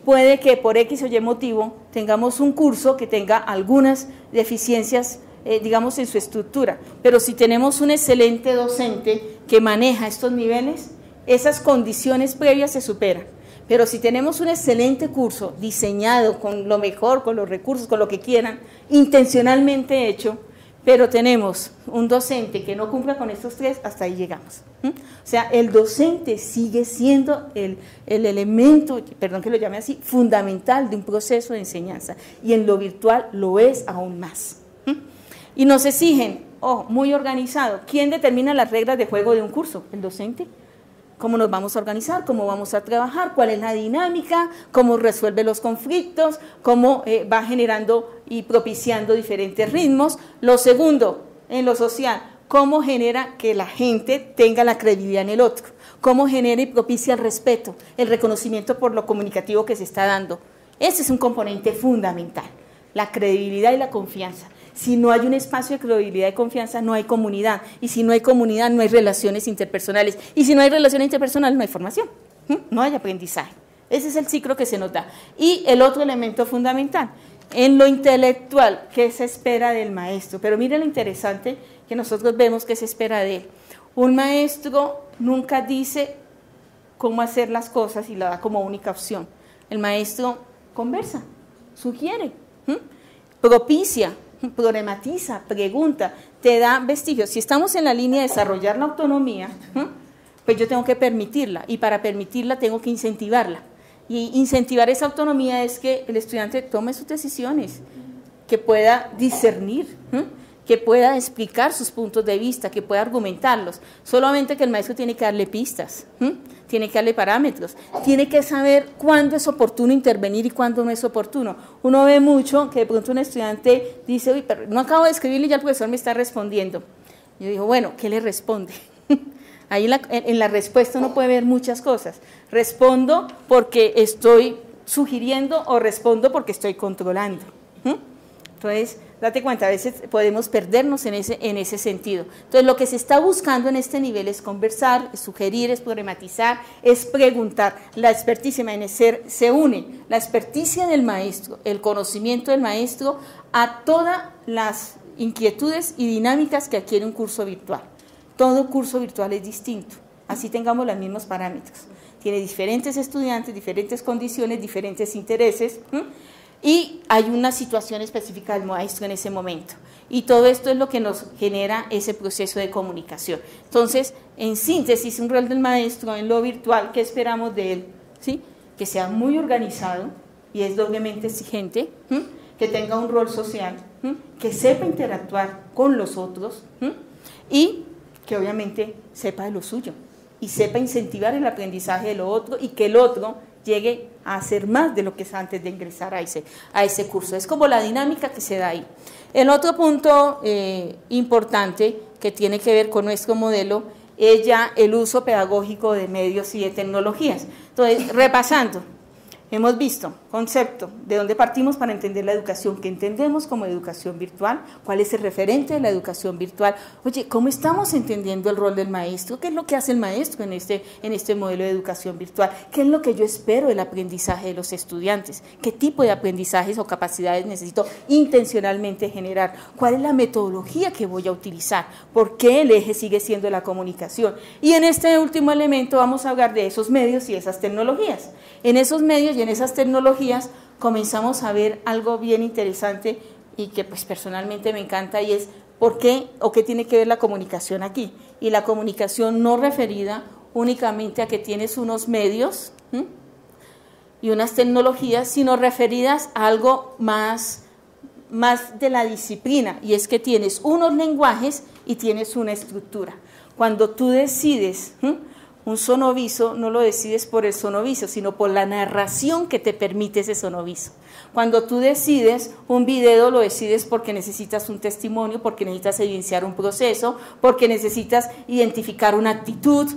Puede que por X o Y motivo tengamos un curso que tenga algunas deficiencias, digamos, en su estructura, pero si tenemos un excelente docente que maneja estos niveles, esas condiciones previas se superan. Pero si tenemos un excelente curso diseñado con lo mejor, con los recursos, con lo que quieran, intencionalmente hecho, pero tenemos un docente que no cumpla con estos 3, hasta ahí llegamos. O sea, el docente sigue siendo el elemento, perdón que lo llame así, fundamental de un proceso de enseñanza, y en lo virtual lo es aún más. Y nos exigen, muy organizado, ¿quién determina las reglas de juego de un curso? ¿El docente? ¿Cómo nos vamos a organizar? ¿Cómo vamos a trabajar? ¿Cuál es la dinámica? ¿Cómo resuelve los conflictos? ¿Cómo va generando y propiciando diferentes ritmos? Lo segundo, en lo social, ¿cómo genera que la gente tenga la credibilidad en el otro? ¿Cómo genera y propicia el respeto, el reconocimiento por lo comunicativo que se está dando? Ese es un componente fundamental, la credibilidad y la confianza. Si no hay un espacio de credibilidad y confianza, no hay comunidad. Y si no hay comunidad, no hay relaciones interpersonales. Y si no hay relaciones interpersonales, no hay formación, no hay aprendizaje. Ese es el ciclo que se nos da. Y el otro elemento fundamental, en lo intelectual, ¿qué se espera del maestro? Pero mire lo interesante que nosotros vemos que se espera de él. Un maestro nunca dice cómo hacer las cosas y la da como única opción. El maestro conversa, sugiere, propicia, problematiza, pregunta, te da vestigios. Si estamos en la línea de desarrollar la autonomía, pues yo tengo que permitirla, y para permitirla tengo que incentivarla. Y incentivar esa autonomía es que el estudiante tome sus decisiones, que pueda discernir, que pueda explicar sus puntos de vista, que pueda argumentarlos. Solamente que el maestro tiene que darle pistas, tiene que darle parámetros, tiene que saber cuándo es oportuno intervenir y cuándo no es oportuno. Uno ve mucho que de pronto un estudiante dice, uy, pero no acabo de escribirle y ya el profesor me está respondiendo. Yo digo, bueno, ¿qué le responde? Ahí en la respuesta uno puede ver muchas cosas. Respondo porque estoy sugiriendo o respondo porque estoy controlando. Entonces, date cuenta, a veces podemos perdernos en ese sentido. Entonces, lo que se está buscando en este nivel es conversar, es sugerir, es problematizar, es preguntar. La experticia se une, la experticia del maestro, el conocimiento del maestro a todas las inquietudes y dinámicas que adquiere un curso virtual. Todo curso virtual es distinto, así tengamos los mismos parámetros. Tiene diferentes estudiantes, diferentes condiciones, diferentes intereses, y hay una situación específica del maestro en ese momento. Y todo esto es lo que nos genera ese proceso de comunicación. Entonces, en síntesis, un rol del maestro en lo virtual, ¿qué esperamos de él? ¿Sí? Que sea muy organizado y es doblemente exigente, que tenga un rol social, que sepa interactuar con los otros y que obviamente sepa de lo suyo y sepa incentivar el aprendizaje de lo otro y que el otro llegue a hacer más de lo que es antes de ingresar a ese curso. Es como la dinámica que se da ahí. El otro punto importante que tiene que ver con nuestro modelo es ya el uso pedagógico de medios y de tecnologías. Entonces, repasando, hemos visto concepto, de dónde partimos para entender la educación, qué entendemos como educación virtual, cuál es el referente de la educación virtual, oye, ¿cómo estamos entendiendo el rol del maestro? ¿Qué es lo que hace el maestro en este modelo de educación virtual? ¿Qué es lo que yo espero del aprendizaje de los estudiantes? ¿Qué tipo de aprendizajes o capacidades necesito intencionalmente generar? ¿Cuál es la metodología que voy a utilizar? ¿Por qué el eje sigue siendo la comunicación? Y en este último elemento vamos a hablar de esos medios y esas tecnologías. En esos medios y en esas tecnologías comenzamos a ver algo bien interesante y que pues personalmente me encanta, y es por qué o qué tiene que ver la comunicación aquí. Y la comunicación no referida únicamente a que tienes unos medios y unas tecnologías, sino referidas a algo más de la disciplina, y es que tienes unos lenguajes y tienes una estructura. Cuando tú decides un sonoviso, no lo decides por el sonoviso, sino por la narración que te permite ese sonoviso. Cuando tú decides un video, lo decides porque necesitas un testimonio, porque necesitas evidenciar un proceso, porque necesitas identificar una actitud.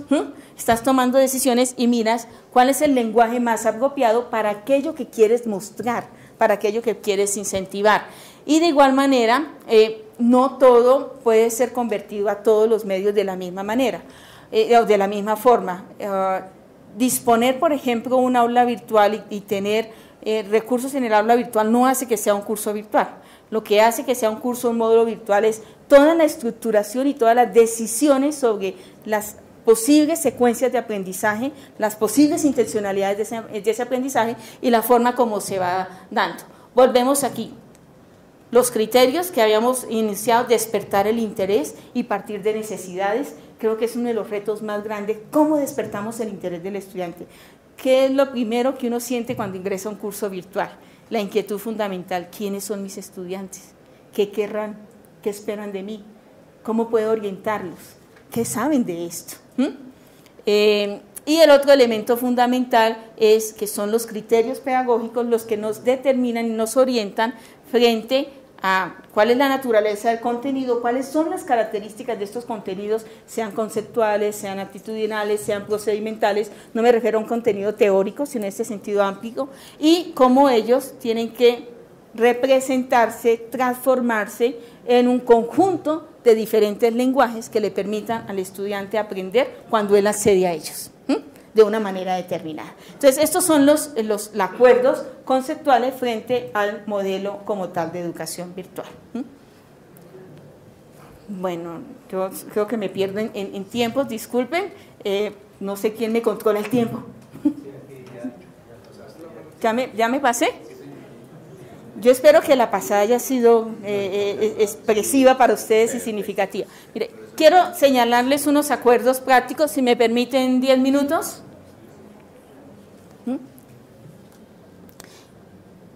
Estás tomando decisiones y miras cuál es el lenguaje más apropiado para aquello que quieres mostrar, para aquello que quieres incentivar. Y de igual manera, no todo puede ser convertido a todos los medios de la misma manera. De la misma forma, disponer, por ejemplo, un aula virtual y tener recursos en el aula virtual no hace que sea un curso virtual. Lo que hace que sea un curso, un módulo virtual, es toda la estructuración y todas las decisiones sobre las posibles secuencias de aprendizaje, las posibles intencionalidades de ese aprendizaje y la forma como se va dando. Volvemos aquí. Los criterios que habíamos iniciado, despertar el interés y partir de necesidades. Creo que es uno de los retos más grandes, cómo despertamos el interés del estudiante. ¿Qué es lo primero que uno siente cuando ingresa a un curso virtual? La inquietud fundamental, ¿quiénes son mis estudiantes? ¿Qué querrán? ¿Qué esperan de mí? ¿Cómo puedo orientarlos? ¿Qué saben de esto? Y el otro elemento fundamental es que son los criterios pedagógicos los que nos determinan y nos orientan frente a cuál es la naturaleza del contenido, cuáles son las características de estos contenidos, sean conceptuales, sean actitudinales, sean procedimentales. No me refiero a un contenido teórico, sino en este sentido amplio, y cómo ellos tienen que representarse, transformarse en un conjunto de diferentes lenguajes que le permitan al estudiante aprender cuando él accede a ellos, de una manera determinada. Entonces, estos son los acuerdos conceptuales frente al modelo como tal de educación virtual. Bueno, yo creo que me pierdo en tiempos, disculpen, no sé quién me controla el tiempo. ¿Ya me pasé? Yo espero que la pasada haya sido expresiva para ustedes y significativa. Mire, quiero señalarles unos acuerdos prácticos, si me permiten 10 minutos.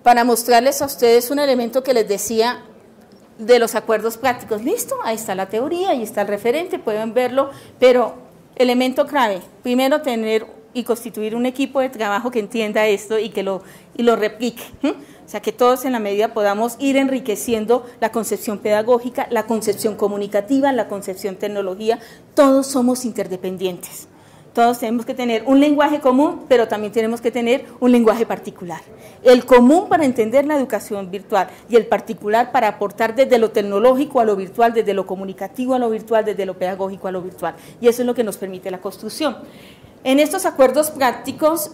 Para mostrarles a ustedes un elemento que les decía de los acuerdos prácticos. ¿Listo? Ahí está la teoría, ahí está el referente, pueden verlo, pero elemento clave, primero tener y constituir un equipo de trabajo que entienda esto y que lo replique. O sea, que todos en la medida podamos ir enriqueciendo la concepción pedagógica, la concepción comunicativa, la concepción tecnología. Todos somos interdependientes. Todos tenemos que tener un lenguaje común, pero también tenemos que tener un lenguaje particular. El común para entender la educación virtual y el particular para aportar desde lo tecnológico a lo virtual, desde lo comunicativo a lo virtual, desde lo pedagógico a lo virtual. Y eso es lo que nos permite la construcción. En estos acuerdos prácticos,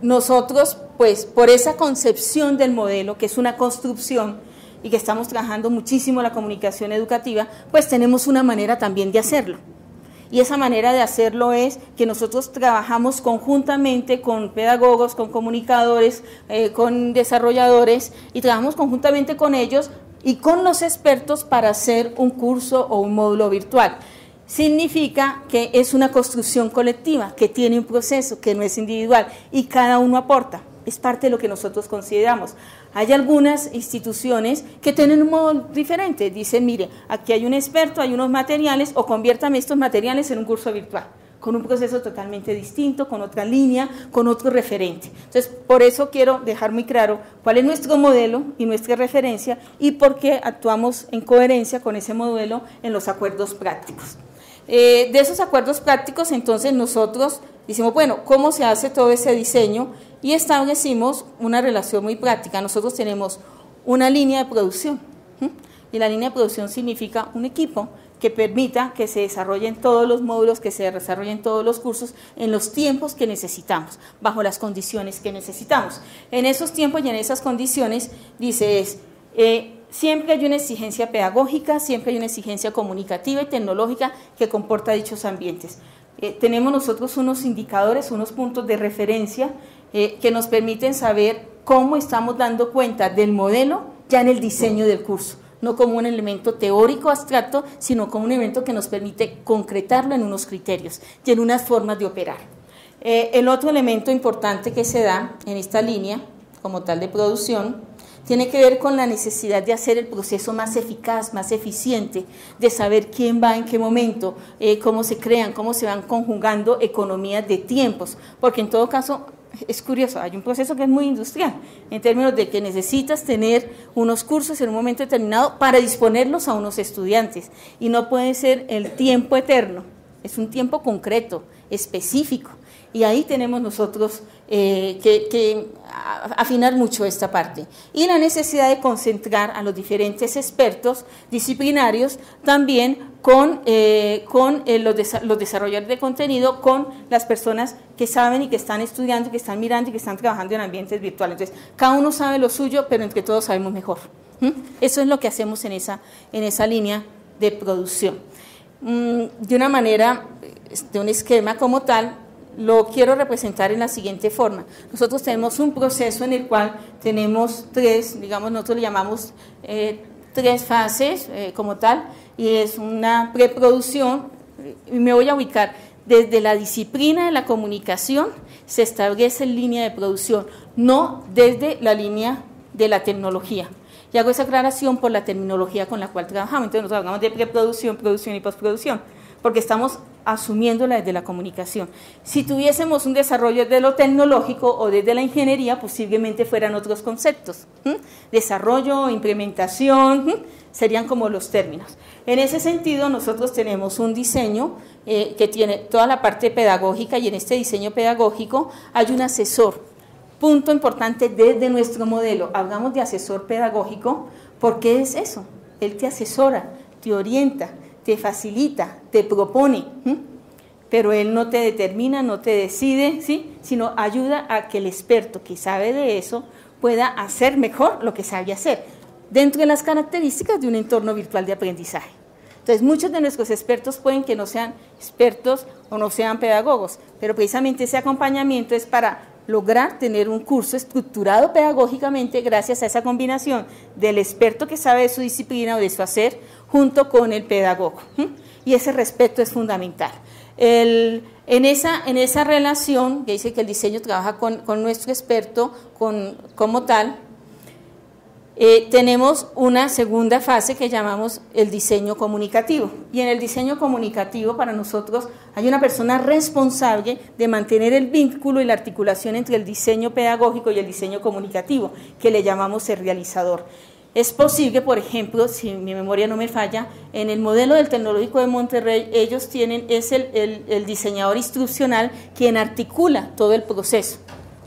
nosotros, pues, por esa concepción del modelo, que es una construcción y que estamos trabajando muchísimo la comunicación educativa, pues tenemos una manera también de hacerlo. Y esa manera de hacerlo es que nosotros trabajamos conjuntamente con pedagogos, con comunicadores, con desarrolladores, y trabajamos conjuntamente con ellos y con los expertos para hacer un curso o un módulo virtual. Significa que es una construcción colectiva, que tiene un proceso, que no es individual, y cada uno aporta. Es parte de lo que nosotros consideramos. Hay algunas instituciones que tienen un modo diferente. Dicen, mire, aquí hay un experto, hay unos materiales, o conviértame estos materiales en un curso virtual, con un proceso totalmente distinto, con otra línea, con otro referente. Entonces, por eso quiero dejar muy claro cuál es nuestro modelo y nuestra referencia y por qué actuamos en coherencia con ese modelo en los acuerdos prácticos. De esos acuerdos prácticos, entonces nosotros decimos, bueno, ¿cómo se hace todo ese diseño? Y establecimos una relación muy práctica. Nosotros tenemos una línea de producción, y la línea de producción significa un equipo que permita que se desarrollen todos los módulos, que se desarrollen todos los cursos en los tiempos que necesitamos, bajo las condiciones que necesitamos. En esos tiempos y en esas condiciones, dice, siempre hay una exigencia pedagógica, siempre hay una exigencia comunicativa y tecnológica que comporta dichos ambientes. Tenemos nosotros unos indicadores, unos puntos de referencia que nos permiten saber cómo estamos dando cuenta del modelo ya en el diseño del curso, no como un elemento teórico abstracto, sino como un elemento que nos permite concretarlo en unos criterios y en unas formas de operar. El otro elemento importante que se da en esta línea, como tal de producción, tiene que ver con la necesidad de hacer el proceso más eficaz, más eficiente, de saber quién va en qué momento, cómo se crean, cómo se van conjugando economías de tiempos, porque en todo caso es curioso, hay un proceso que es muy industrial, en términos de que necesitas tener unos cursos en un momento determinado para disponerlos a unos estudiantes, y no puede ser el tiempo eterno, es un tiempo concreto, específico, y ahí tenemos nosotros que afinar mucho esta parte. Y la necesidad de concentrar a los diferentes expertos disciplinarios también con los desarrolladores de contenido, con las personas que saben y que están estudiando, que están mirando y que están trabajando en ambientes virtuales. Entonces, cada uno sabe lo suyo, pero entre todos sabemos mejor. Eso es lo que hacemos en esa línea de producción. De una manera, de un esquema como tal, lo quiero representar en la siguiente forma. Nosotros tenemos un proceso en el cual tenemos tres, digamos, nosotros le llamamos tres fases como tal, y es una preproducción, y me voy a ubicar desde la disciplina de la comunicación, se establece en línea de producción, no desde la línea de la tecnología. Y hago esa aclaración por la terminología con la cual trabajamos. Entonces nosotros hablamos de preproducción, producción y postproducción, porque estamos asumiéndola desde la comunicación. Si tuviésemos un desarrollo de lo tecnológico o desde la ingeniería, posiblemente fueran otros conceptos. Desarrollo, implementación, serían como los términos. En ese sentido, nosotros tenemos un diseño que tiene toda la parte pedagógica, y en este diseño pedagógico hay un asesor. Punto importante desde nuestro modelo. Hablamos de asesor pedagógico porque es eso, él te asesora, te orienta, te facilita, te propone, pero él no te determina, no te decide, ¿sí? Sino ayuda a que el experto que sabe de eso pueda hacer mejor lo que sabe hacer, dentro de las características de un entorno virtual de aprendizaje. Entonces, muchos de nuestros expertos pueden que no sean expertos o no sean pedagogos, pero precisamente ese acompañamiento es para lograr tener un curso estructurado pedagógicamente gracias a esa combinación del experto que sabe de su disciplina o de su hacer junto con el pedagogo. Y ese respeto es fundamental. En esa relación, que dice que el diseño trabaja con nuestro experto como tal, tenemos una segunda fase que llamamos el diseño comunicativo, y en el diseño comunicativo para nosotros hay una persona responsable de mantener el vínculo y la articulación entre el diseño pedagógico y el diseño comunicativo, que le llamamos el realizador. Es posible, por ejemplo, si mi memoria no me falla, en el modelo del Tecnológico de Monterrey, ellos tienen, es el diseñador instruccional quien articula todo el proceso.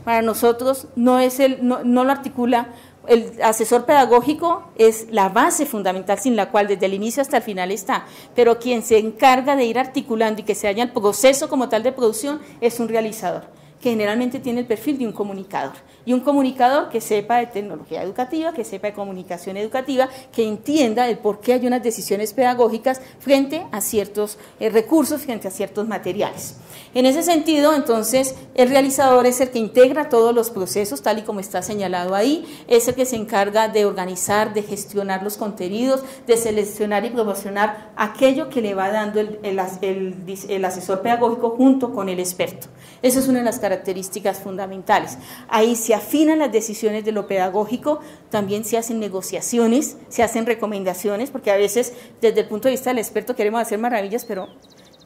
Para nosotros no lo articula. El asesor pedagógico es la base fundamental sin la cual desde el inicio hasta el final está, pero quien se encarga de ir articulando y que se haya el proceso como tal de producción es un realizador, que generalmente tiene el perfil de un comunicador, y un comunicador que sepa de tecnología educativa, que sepa de comunicación educativa, que entienda el por qué hay unas decisiones pedagógicas frente a ciertos recursos, frente a ciertos materiales. En ese sentido, entonces, el realizador es el que integra todos los procesos, tal y como está señalado ahí, es el que se encarga de organizar, de gestionar los contenidos, de seleccionar y promocionar aquello que le va dando el asesor pedagógico junto con el experto. Esa es una de las características fundamentales. Ahí se afinan las decisiones de lo pedagógico, también se hacen negociaciones, se hacen recomendaciones, porque a veces desde el punto de vista del experto queremos hacer maravillas, pero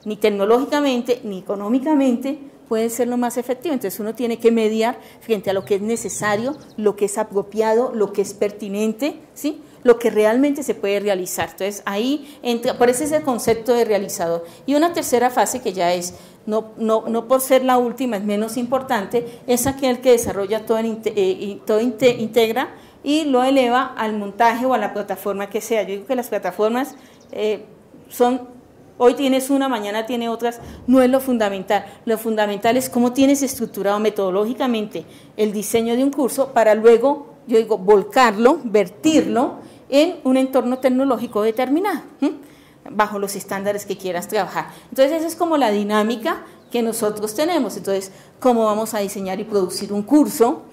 ni tecnológicamente ni económicamente pueden ser lo más efectivo. Entonces uno tiene que mediar frente a lo que es necesario, lo que es apropiado, lo que es pertinente, ¿sí? lo que realmente se puede realizar. Entonces ahí entra, por eso es el concepto de realizador. Y una tercera fase que ya es, no por ser la última, es menos importante, es aquel que desarrolla todo, integra y lo eleva al montaje o a la plataforma que sea. Yo digo que las plataformas hoy tienes una, mañana tiene otras, no es lo fundamental es cómo tienes estructurado metodológicamente el diseño de un curso para luego, yo digo, volcarlo, vertirlo en un entorno tecnológico determinado, bajo los estándares que quieras trabajar. Entonces esa es como la dinámica que nosotros tenemos. Entonces, cómo vamos a diseñar y producir un curso,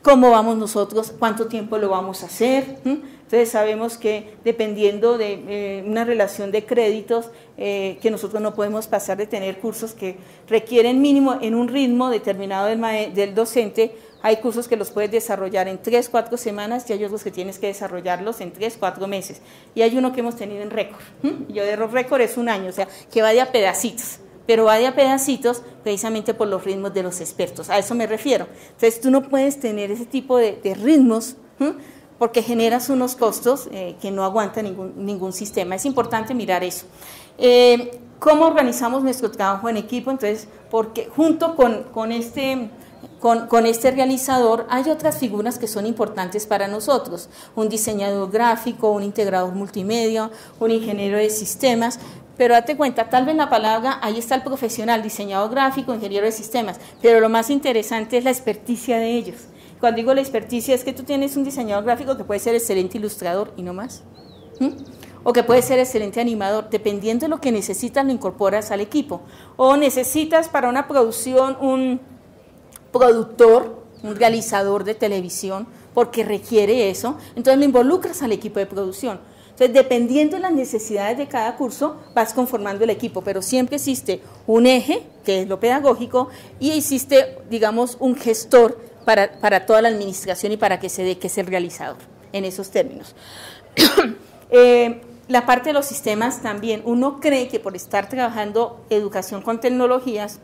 cómo vamos nosotros, cuánto tiempo lo vamos a hacer. Entonces sabemos que dependiendo de una relación de créditos, que nosotros no podemos pasar de tener cursos que requieren mínimo en un ritmo determinado del docente. Hay cursos que los puedes desarrollar en 3, 4 semanas y hay otros que tienes que desarrollarlos en 3, 4 meses. Y hay uno que hemos tenido en récord. Yo de récord es 1 año, o sea, que va de a pedacitos. Pero va de a pedacitos precisamente por los ritmos de los expertos, a eso me refiero. Entonces tú no puedes tener ese tipo de ritmos porque generas unos costos que no aguanta ningún sistema. Es importante mirar eso. ¿Cómo organizamos nuestro trabajo en equipo? Entonces, porque junto con este realizador hay otras figuras que son importantes para nosotros, un diseñador gráfico, un integrador multimedia, un ingeniero de sistemas. Pero date cuenta, tal vez la palabra, ahí está el profesional, diseñador gráfico, ingeniero de sistemas, pero lo más interesante es la experticia de ellos. Cuando digo la experticia es que tú tienes un diseñador gráfico que puede ser excelente ilustrador y no más, o que puede ser excelente animador, dependiendo de lo que necesitas lo incorporas al equipo, o necesitas para una producción un productor, un realizador de televisión, porque requiere eso, entonces lo involucras al equipo de producción. Entonces, dependiendo de las necesidades de cada curso, vas conformando el equipo, pero siempre existe un eje, que es lo pedagógico, y existe, digamos, un gestor para toda la administración y para que se dé que es el realizador, en esos términos. La parte de los sistemas también, uno cree que por estar trabajando educación con tecnologías,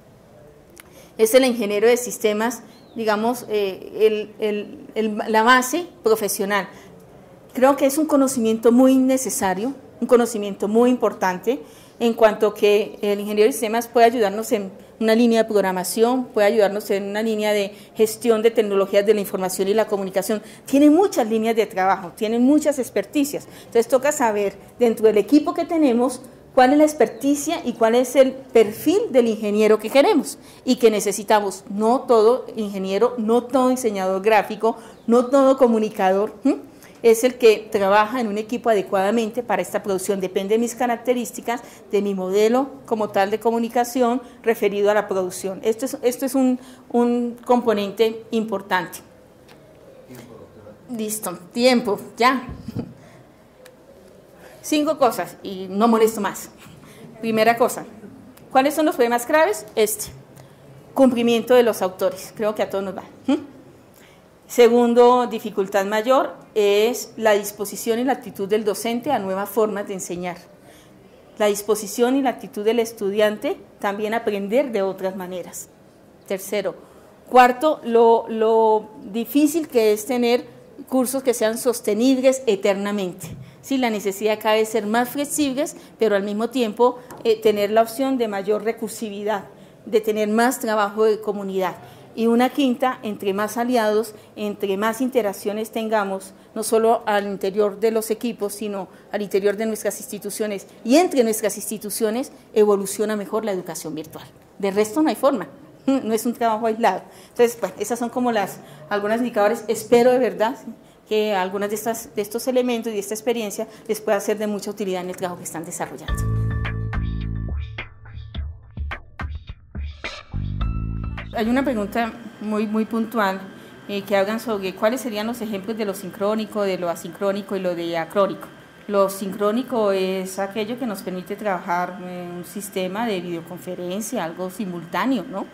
es el ingeniero de sistemas, digamos, la base profesional. Creo que es un conocimiento muy necesario, un conocimiento muy importante, en cuanto que el ingeniero de sistemas puede ayudarnos en una línea de programación, puede ayudarnos en una línea de gestión de tecnologías de la información y la comunicación. Tiene muchas líneas de trabajo, tiene muchas experticias. Entonces toca saber dentro del equipo que tenemos cuál es la experticia y cuál es el perfil del ingeniero que queremos y que necesitamos. No todo ingeniero, no todo diseñador gráfico, no todo comunicador, es el que trabaja en un equipo adecuadamente para esta producción. Depende de mis características, de mi modelo como tal de comunicación referido a la producción. Esto es un componente importante. Listo, tiempo, ya. 5 cosas y no molesto más. Primera cosa, ¿cuáles son los problemas graves? Cumplimiento de los autores, creo que a todos nos va. Segundo, dificultad mayor, es la disposición y la actitud del docente a nuevas formas de enseñar. La disposición y la actitud del estudiante también a aprender de otras maneras. Tercero. Cuarto, lo difícil que es tener cursos que sean sostenibles eternamente. Sí, la necesidad cada vez ser más flexibles, pero al mismo tiempo tener la opción de mayor recursividad, de tener más trabajo de comunidad. Y una quinta, entre más aliados, entre más interacciones tengamos, no solo al interior de los equipos, sino al interior de nuestras instituciones y entre nuestras instituciones, evoluciona mejor la educación virtual. De resto no hay forma, no es un trabajo aislado. Entonces, bueno, esas son como algunos indicadores. Espero de verdad que algunos de estos elementos y de esta experiencia les pueda ser de mucha utilidad en el trabajo que están desarrollando. Hay una pregunta muy puntual que hablan sobre cuáles serían los ejemplos de lo sincrónico, de lo asincrónico y lo diacrónico. Lo sincrónico es aquello que nos permite trabajar en un sistema de videoconferencia, algo simultáneo, ¿no?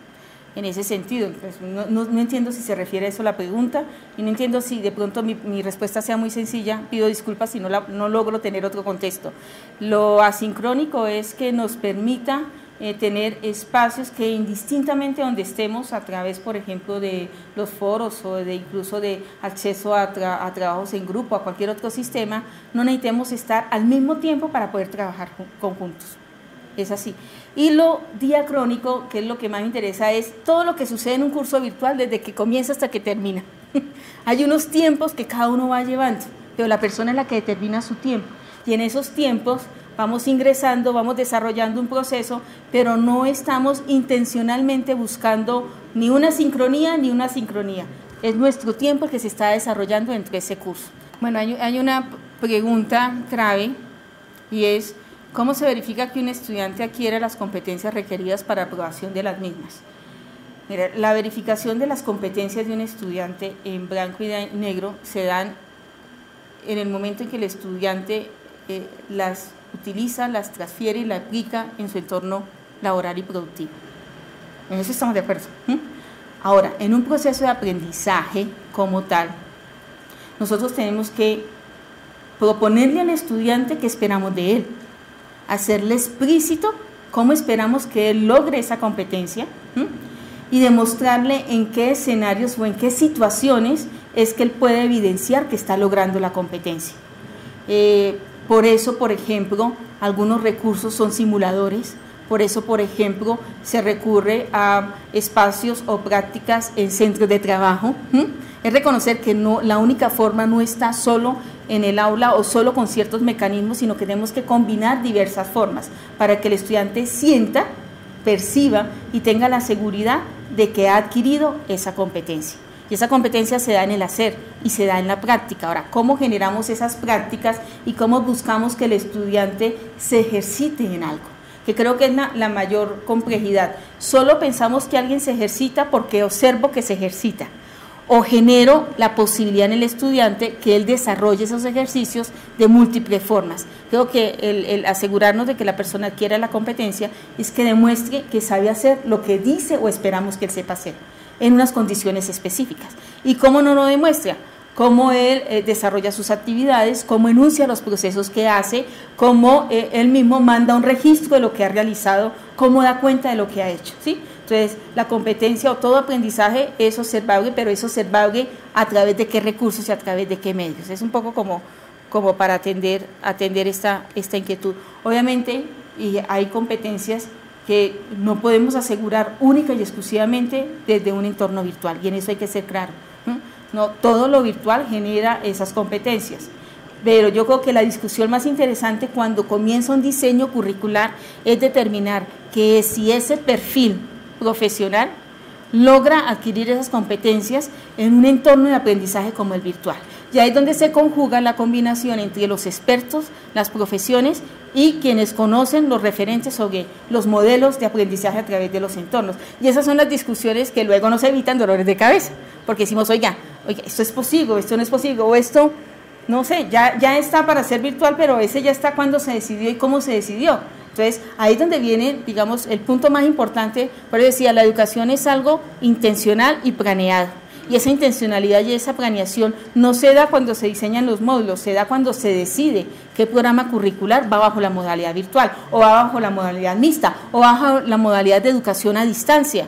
En ese sentido, pues no entiendo si se refiere a eso la pregunta y no entiendo si de pronto mi respuesta sea muy sencilla, pido disculpas si no logro tener otro contexto. Lo asincrónico es que nos permita tener espacios que indistintamente donde estemos, a través, por ejemplo, de los foros o de incluso de acceso a trabajos en grupo, a cualquier otro sistema, no necesitemos estar al mismo tiempo para poder trabajar conjuntos. Es así. Y lo diacrónico, que es lo que más me interesa, es todo lo que sucede en un curso virtual desde que comienza hasta que termina. Hay unos tiempos que cada uno va llevando, pero la persona es la que determina su tiempo. Y en esos tiempos vamos ingresando, vamos desarrollando un proceso, pero no estamos intencionalmente buscando ni una sincronía ni una asincronía. Es nuestro tiempo el que se está desarrollando dentro de ese curso. Bueno, hay una pregunta clave y es: ¿cómo se verifica que un estudiante adquiere las competencias requeridas para aprobación de las mismas? Mira, la verificación de las competencias de un estudiante en blanco y negro se dan en el momento en que el estudiante las utiliza, las transfiere y las aplica en su entorno laboral y productivo. En eso estamos de acuerdo. Ahora, en un proceso de aprendizaje como tal, nosotros tenemos que proponerle al estudiante qué esperamos de él, hacerle explícito cómo esperamos que él logre esa competencia y demostrarle en qué escenarios o en qué situaciones es que él puede evidenciar que está logrando la competencia. Por eso, por ejemplo, algunos recursos son simuladores, por eso, por ejemplo, se recurre a espacios o prácticas en centros de trabajo. Es reconocer que no, la única forma no está solo en el aula o solo con ciertos mecanismos, sino que tenemos que combinar diversas formas para que el estudiante sienta, perciba y tenga la seguridad de que ha adquirido esa competencia. Y esa competencia se da en el hacer y se da en la práctica. Ahora, ¿cómo generamos esas prácticas y cómo buscamos que el estudiante se ejercite en algo? Que creo que es la mayor complejidad. Solo pensamos que alguien se ejercita porque observo que se ejercita, o genero la posibilidad en el estudiante que él desarrolle esos ejercicios de múltiples formas. Creo que el asegurarnos de que la persona adquiera la competencia es que demuestre que sabe hacer lo que dice o esperamos que él sepa hacer, en unas condiciones específicas. ¿Y cómo no lo demuestra? Cómo él desarrolla sus actividades, cómo enuncia los procesos que hace, cómo él mismo manda un registro de lo que ha realizado, cómo da cuenta de lo que ha hecho, ¿sí? Entonces, la competencia o todo aprendizaje es observable, pero es observable a través de qué recursos y a través de qué medios. Es un poco como para atender esta inquietud. Obviamente, y hay competencias que no podemos asegurar única y exclusivamente desde un entorno virtual, y en eso hay que ser claro. No, todo lo virtual genera esas competencias, pero yo creo que la discusión más interesante cuando comienza un diseño curricular es determinar que si ese perfil profesional logra adquirir esas competencias en un entorno de aprendizaje como el virtual. Y ahí es donde se conjuga la combinación entre los expertos, las profesiones y quienes conocen los referentes sobre los modelos de aprendizaje a través de los entornos. Y esas son las discusiones que luego nos evitan dolores de cabeza, porque decimos, oiga, esto es posible, esto no es posible, o esto, no sé, ya está para ser virtual, pero ese ya está cuando se decidió y cómo se decidió. Entonces, ahí es donde viene, digamos, el punto más importante. Por eso decía, la educación es algo intencional y planeado. Y esa intencionalidad y esa planeación no se da cuando se diseñan los módulos, se da cuando se decide qué programa curricular va bajo la modalidad virtual, o va bajo la modalidad mixta, o bajo la modalidad de educación a distancia.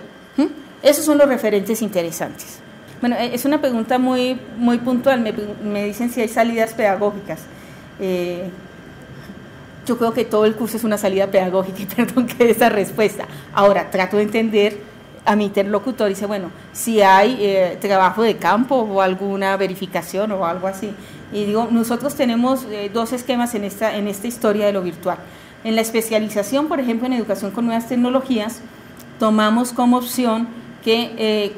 Esos son los referentes interesantes. Bueno, es una pregunta muy puntual, me dicen si hay salidas pedagógicas. Yo creo que todo el curso es una salida pedagógica, y perdón que esa respuesta. Ahora, trato de entender a mi interlocutor, dice, bueno, si hay trabajo de campo o alguna verificación o algo así. Y digo, nosotros tenemos dos esquemas en esta historia de lo virtual. En la especialización, por ejemplo, en educación con nuevas tecnologías, tomamos como opción que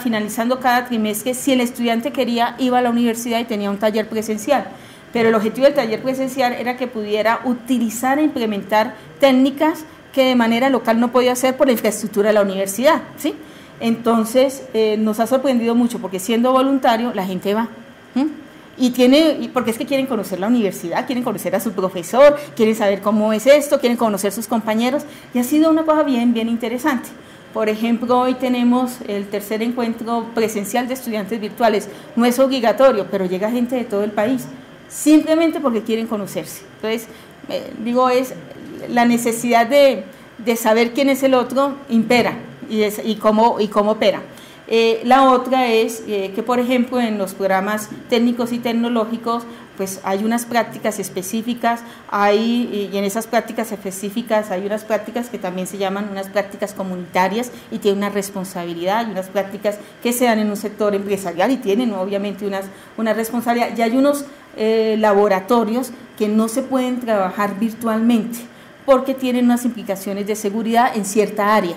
finalizando cada trimestre, si el estudiante quería, iba a la universidad y tenía un taller presencial. Pero el objetivo del taller presencial era que pudiera utilizar e implementar técnicas que de manera local no podía hacer por la infraestructura de la universidad, ¿sí? Entonces, nos ha sorprendido mucho, porque siendo voluntario, la gente va, porque es que quieren conocer la universidad, quieren conocer a su profesor, quieren saber cómo es esto, quieren conocer sus compañeros, y ha sido una cosa bien interesante. Por ejemplo, hoy tenemos el tercer encuentro presencial de estudiantes virtuales. No es obligatorio, pero llega gente de todo el país, simplemente porque quieren conocerse. Entonces, es la necesidad de de saber quién es el otro impera y cómo opera. La otra es que, por ejemplo, en los programas técnicos y tecnológicos, pues hay unas prácticas específicas, y en esas prácticas específicas hay unas prácticas que también se llaman unas prácticas comunitarias y tienen una responsabilidad, y unas prácticas que se dan en un sector empresarial y tienen obviamente una responsabilidad, y hay unos laboratorios que no se pueden trabajar virtualmente porque tienen unas implicaciones de seguridad en cierta área.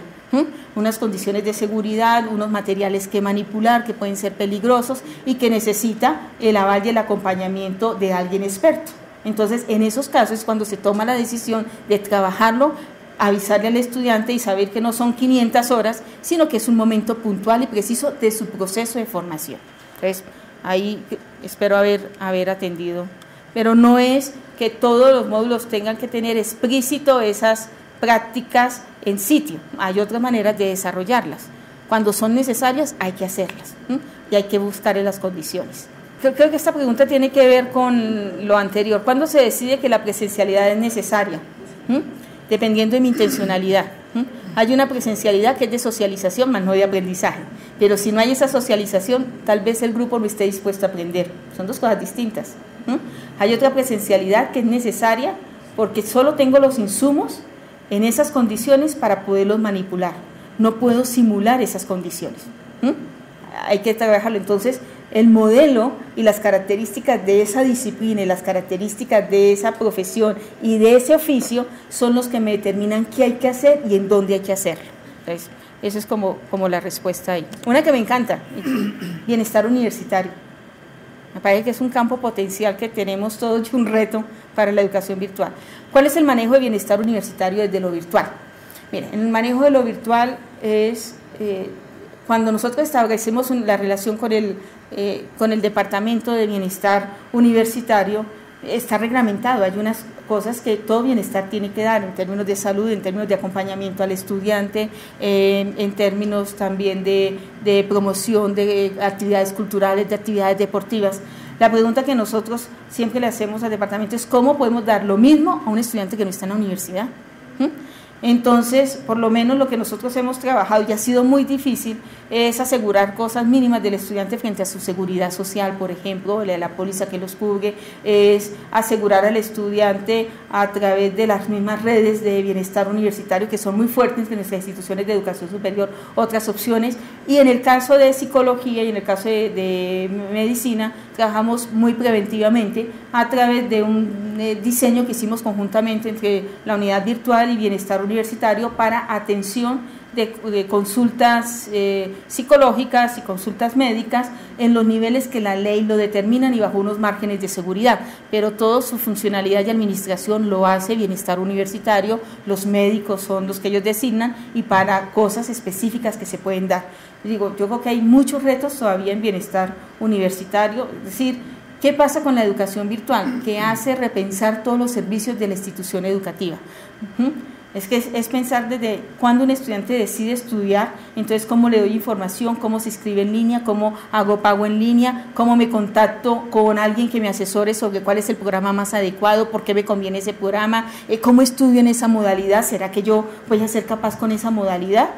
Unas condiciones de seguridad, unos materiales que manipular que pueden ser peligrosos y que necesita el aval y el acompañamiento de alguien experto. Entonces, en esos casos es cuando se toma la decisión de trabajarlo, avisarle al estudiante y saber que no son 500 horas, sino que es un momento puntual y preciso de su proceso de formación. Entonces, ahí espero haber atendido, pero no es que todos los módulos tengan que tener explícito esas prácticas en sitio, hay otras maneras de desarrollarlas. Cuando son necesarias hay que hacerlas, y hay que buscar en las condiciones. Creo que esta pregunta tiene que ver con lo anterior. ¿Cuándo se decide que la presencialidad es necesaria? Dependiendo de mi intencionalidad. Hay una presencialidad que es de socialización, más no de aprendizaje, pero si no hay esa socialización, tal vez el grupo no esté dispuesto a aprender. Son dos cosas distintas. Hay otra presencialidad que es necesaria porque solo tengo los insumos en esas condiciones para poderlos manipular. No puedo simular esas condiciones. Hay que trabajarlo. Entonces, el modelo y las características de esa disciplina y las características de esa profesión y de ese oficio son los que me determinan qué hay que hacer y en dónde hay que hacerlo. Entonces, esa es como la respuesta ahí. Una que me encanta, bienestar universitario. Me parece que es un campo potencial que tenemos todos y un reto para la educación virtual. ¿Cuál es el manejo de bienestar universitario desde lo virtual? Miren, el manejo de lo virtual es cuando nosotros establecemos la relación con el Departamento de Bienestar Universitario, está reglamentado. Hay unas cosas que todo bienestar tiene que dar en términos de salud, en términos de acompañamiento al estudiante, en términos también de promoción de actividades culturales, de actividades deportivas. La pregunta que nosotros siempre le hacemos al departamento es ¿cómo podemos dar lo mismo a un estudiante que no está en la universidad? Entonces, por lo menos lo que nosotros hemos trabajado y ha sido muy difícil es asegurar cosas mínimas del estudiante frente a su seguridad social, por ejemplo, la póliza que los cubre, es asegurar al estudiante a través de las mismas redes de bienestar universitario que son muy fuertes en nuestras instituciones de educación superior, otras opciones, y en el caso de psicología y en el caso de medicina trabajamos muy preventivamente a través de un diseño que hicimos conjuntamente entre la unidad virtual y bienestar universitario para atención de consultas psicológicas y consultas médicas en los niveles que la ley lo determinan y bajo unos márgenes de seguridad, pero toda su funcionalidad y administración lo hace bienestar universitario, los médicos son los que ellos designan y para cosas específicas que se pueden dar. Digo, yo creo que hay muchos retos todavía en bienestar universitario, es decir, ¿qué pasa con la educación virtual? Que hace repensar todos los servicios de la institución educativa. Es que es pensar desde cuando un estudiante decide estudiar, entonces cómo le doy información, cómo se inscribe en línea, cómo hago pago en línea, cómo me contacto con alguien que me asesore sobre cuál es el programa más adecuado, por qué me conviene ese programa, cómo estudio en esa modalidad, ¿será que yo voy a ser capaz con esa modalidad?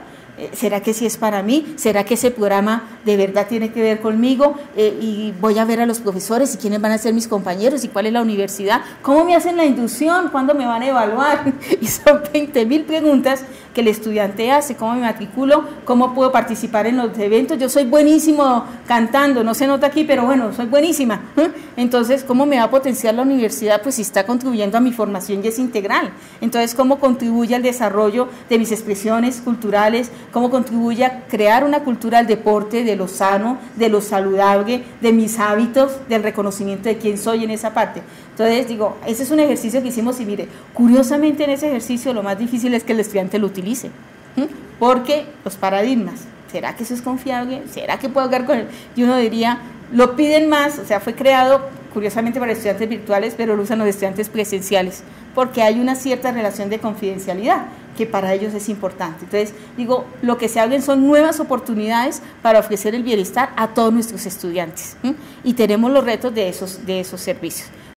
¿Será que sí es para mí? ¿Será que ese programa de verdad tiene que ver conmigo? Y voy a ver a los profesores y quiénes van a ser mis compañeros y cuál es la universidad. ¿Cómo me hacen la inducción? ¿Cuándo me van a evaluar? Y son 20.000 preguntas que el estudiante hace. ¿Cómo me matriculo? ¿Cómo puedo participar en los eventos? Yo soy buenísimo cantando, no se nota aquí, pero bueno, soy buenísima. Entonces, ¿cómo me va a potenciar la universidad? Pues si está contribuyendo a mi formación y es integral. Entonces, ¿cómo contribuye al desarrollo de mis expresiones culturales? ¿Cómo contribuye a crear una cultura del deporte, de lo sano, de lo saludable, de mis hábitos, del reconocimiento de quién soy en esa parte? Entonces, digo, ese es un ejercicio que hicimos y mire, curiosamente en ese ejercicio lo más difícil es que el estudiante lo utilice, porque los paradigmas, ¿será que eso es confiable? ¿Será que puedo hablar con él? Y uno diría, lo piden más, o sea, fue creado curiosamente para estudiantes virtuales, pero lo usan los estudiantes presenciales, porque hay una cierta relación de confidencialidad que para ellos es importante. Entonces, digo, lo que se abren son nuevas oportunidades para ofrecer el bienestar a todos nuestros estudiantes, y tenemos los retos de esos servicios.